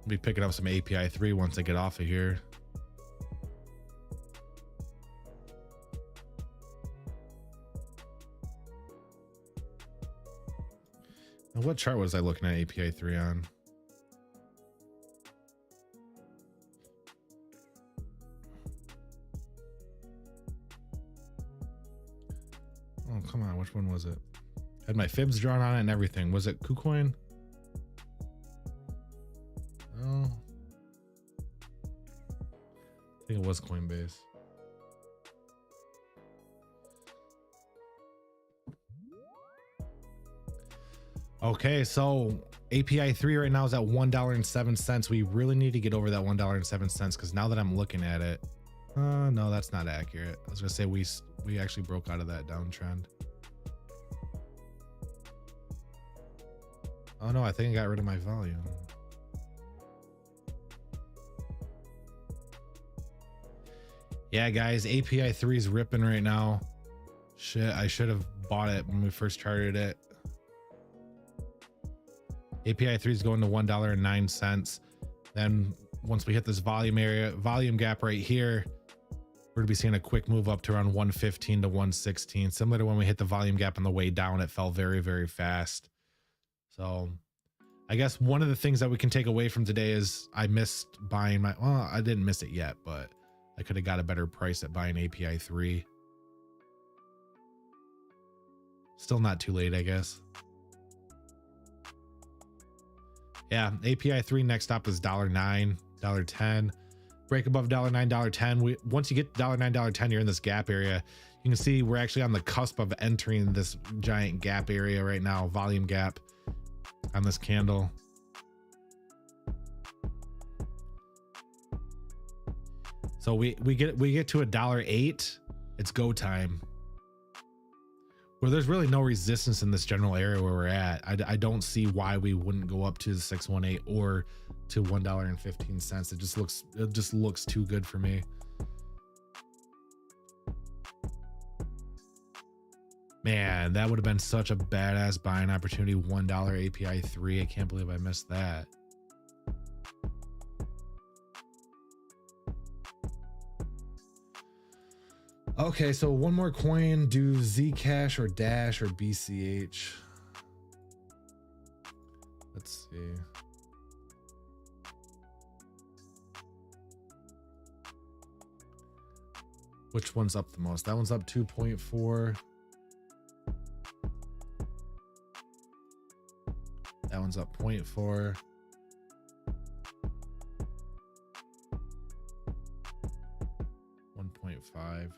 I'll be picking up some API 3 once I get off of here. Now, what chart was I looking at API 3 on? Oh, come on. Which one was it? Had my fibs drawn on it and everything. Was it KuCoin? Oh, I think it was Coinbase. Okay, so API 3 right now is at $1.07. We really need to get over that $1.07 because now that I'm looking at it, no, that's not accurate. I was gonna say we actually broke out of that downtrend. Oh no, I think I got rid of my volume. Yeah, guys, API 3 is ripping right now. Shit, I should have bought it when we first charted it. API 3 is going to $1.09. Then once we hit this volume gap right here, we're gonna be seeing a quick move up to around 115 to 116. Similar to when we hit the volume gap on the way down, it fell very, very fast. So I guess one of the things that we can take away from today is I missed buying well, I didn't miss it yet, but I could have got a better price at buying API 3. Still not too late, I guess. Yeah, API 3 next stop is $9, $10. Break above $9, $10. Once you get $9, $10, you're in this gap area. You can see we're actually on the cusp of entering this giant gap area right now, volume gap on this candle. So we get to $1.08. It's go time. Where there's really no resistance in this general area where we're at. I don't see why we wouldn't go up to the 618 or to $1.15. It just looks too good for me. Man, that would have been such a badass buying opportunity. $1 API 3. I can't believe I missed that. Okay, so one more coin. Do Zcash or Dash or BCH. Let's see. Which one's up the most? That one's up 2.4. That one's up 0.4. $1.5.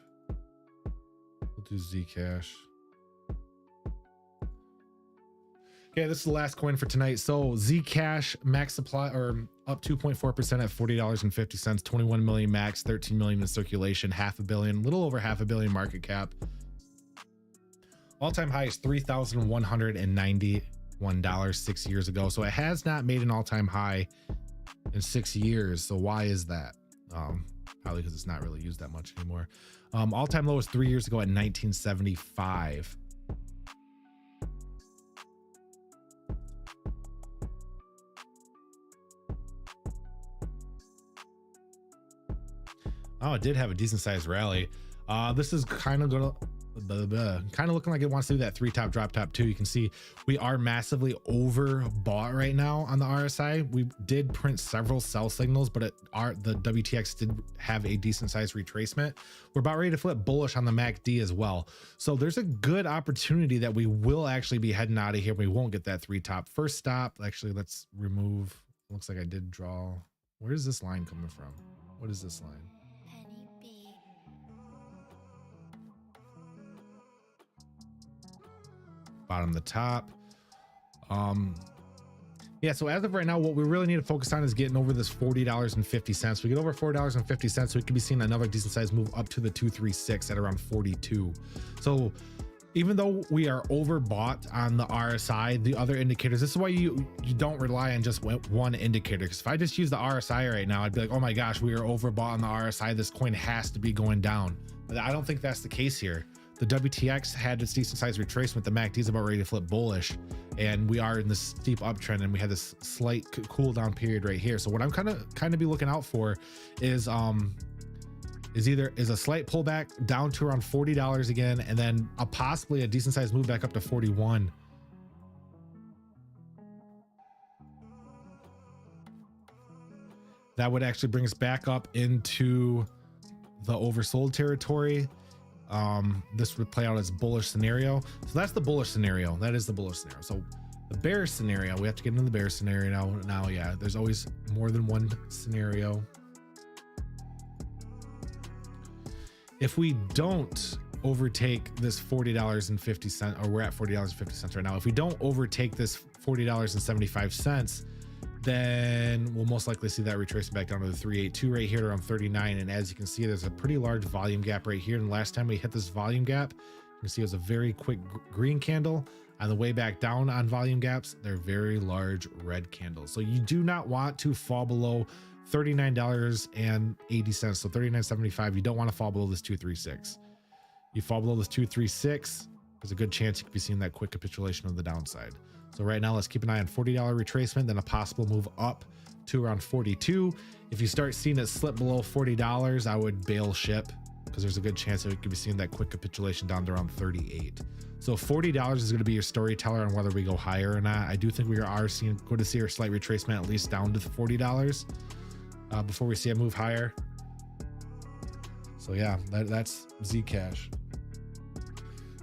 We'll do Zcash. Okay, this is the last coin for tonight. So Zcash max supply or up 2.4% at $40.50, 21 million max, 13 million in circulation, $500 million, little over $500 million market cap. All-time high is $3,191 6 years ago. So it has not made an all-time high in 6 years. So why is that? Probably because it's not really used that much anymore. All-time low was 3 years ago at 1975. Oh, it did have a decent sized rally. This is kind of gonna looking like it wants to do that 3 top drop top 2. You can see we are massively overbought right now on the RSI. We did print several sell signals, but the WTX did have a decent sized retracement. We're about ready to flip bullish on the MACD as well. So there's a good opportunity that we will actually be heading out of here. We won't get that 3 top. First stop, actually, let's remove. Looks like I did draw. Where is this line coming from? What is this line? Bottom to top. Yeah, so as of right now, what we really need to focus on is getting over this $40.50. We get over $4.50, we could be seeing another decent sized move up to the 236 at around 42. So even though we are overbought on the RSI, the other indicators, this is why you don't rely on just one indicator. Because if I just use the RSI right now, I'd be like, oh my gosh, we are overbought on the RSI. This coin has to be going down. But I don't think that's the case here. the WTX had its decent sized retracement. The MACD is about ready to flip bullish, and we are in this steep uptrend, and we had this slight cool down period right here. So what I'm kind of be looking out for is either a slight pullback down to around $40 again, and then possibly a decent sized move back up to 41. That would actually bring us back up into the oversold territory. This would play out as bullish scenario. So that's the bullish scenario. That is the bullish scenario. So the bearish scenario, we have to get into the bearish scenario now. Yeah, there's always more than one scenario. If we don't overtake this $40.50, or we're at $40.50 right now, if we don't overtake this $40.75, then we'll most likely see that retracing back down to the 382 right here around 39. And as you can see, there's a pretty large volume gap right here. And last time we hit this volume gap, you can see it was a very quick green candle. On the way back down on volume gaps, they're very large red candles. So you do not want to fall below $39.80. So $39.75. You don't want to fall below this 236. You fall below this 236, there's a good chance you could be seeing that quick capitulation of the downside. So right now, let's keep an eye on $40 retracement, then a possible move up to around 42. If you start seeing it slip below $40, I would bail ship, because there's a good chance that we could be seeing that quick capitulation down to around 38. So $40 is going to be your storyteller on whether we go higher or not. I do think we are going to see our slight retracement at least down to $40 before we see a move higher. So yeah, that's Zcash.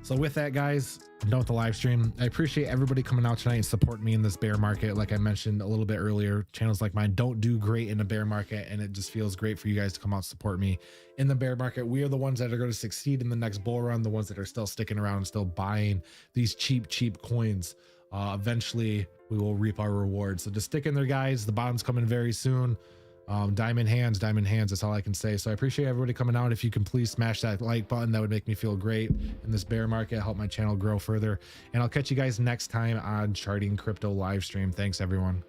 So with that, guys, I'm done with the live stream. I appreciate everybody coming out tonight and supporting me in this bear market. Like I mentioned a little bit earlier, channels like mine don't do great in a bear market, and it just feels great for you guys to come out and support me in the bear market. We are the ones that are going to succeed in the next bull run, the ones that are still sticking around and still buying these cheap coins. Eventually we will reap our rewards. So just stick in there, guys. The bottom's coming very soon. Diamond hands, that's all I can say. So I appreciate everybody coming out. If you can please smash that like button, that would make me feel great in this bear market, help my channel grow further. And I'll catch you guys next time on Charting Crypto live stream. Thanks everyone.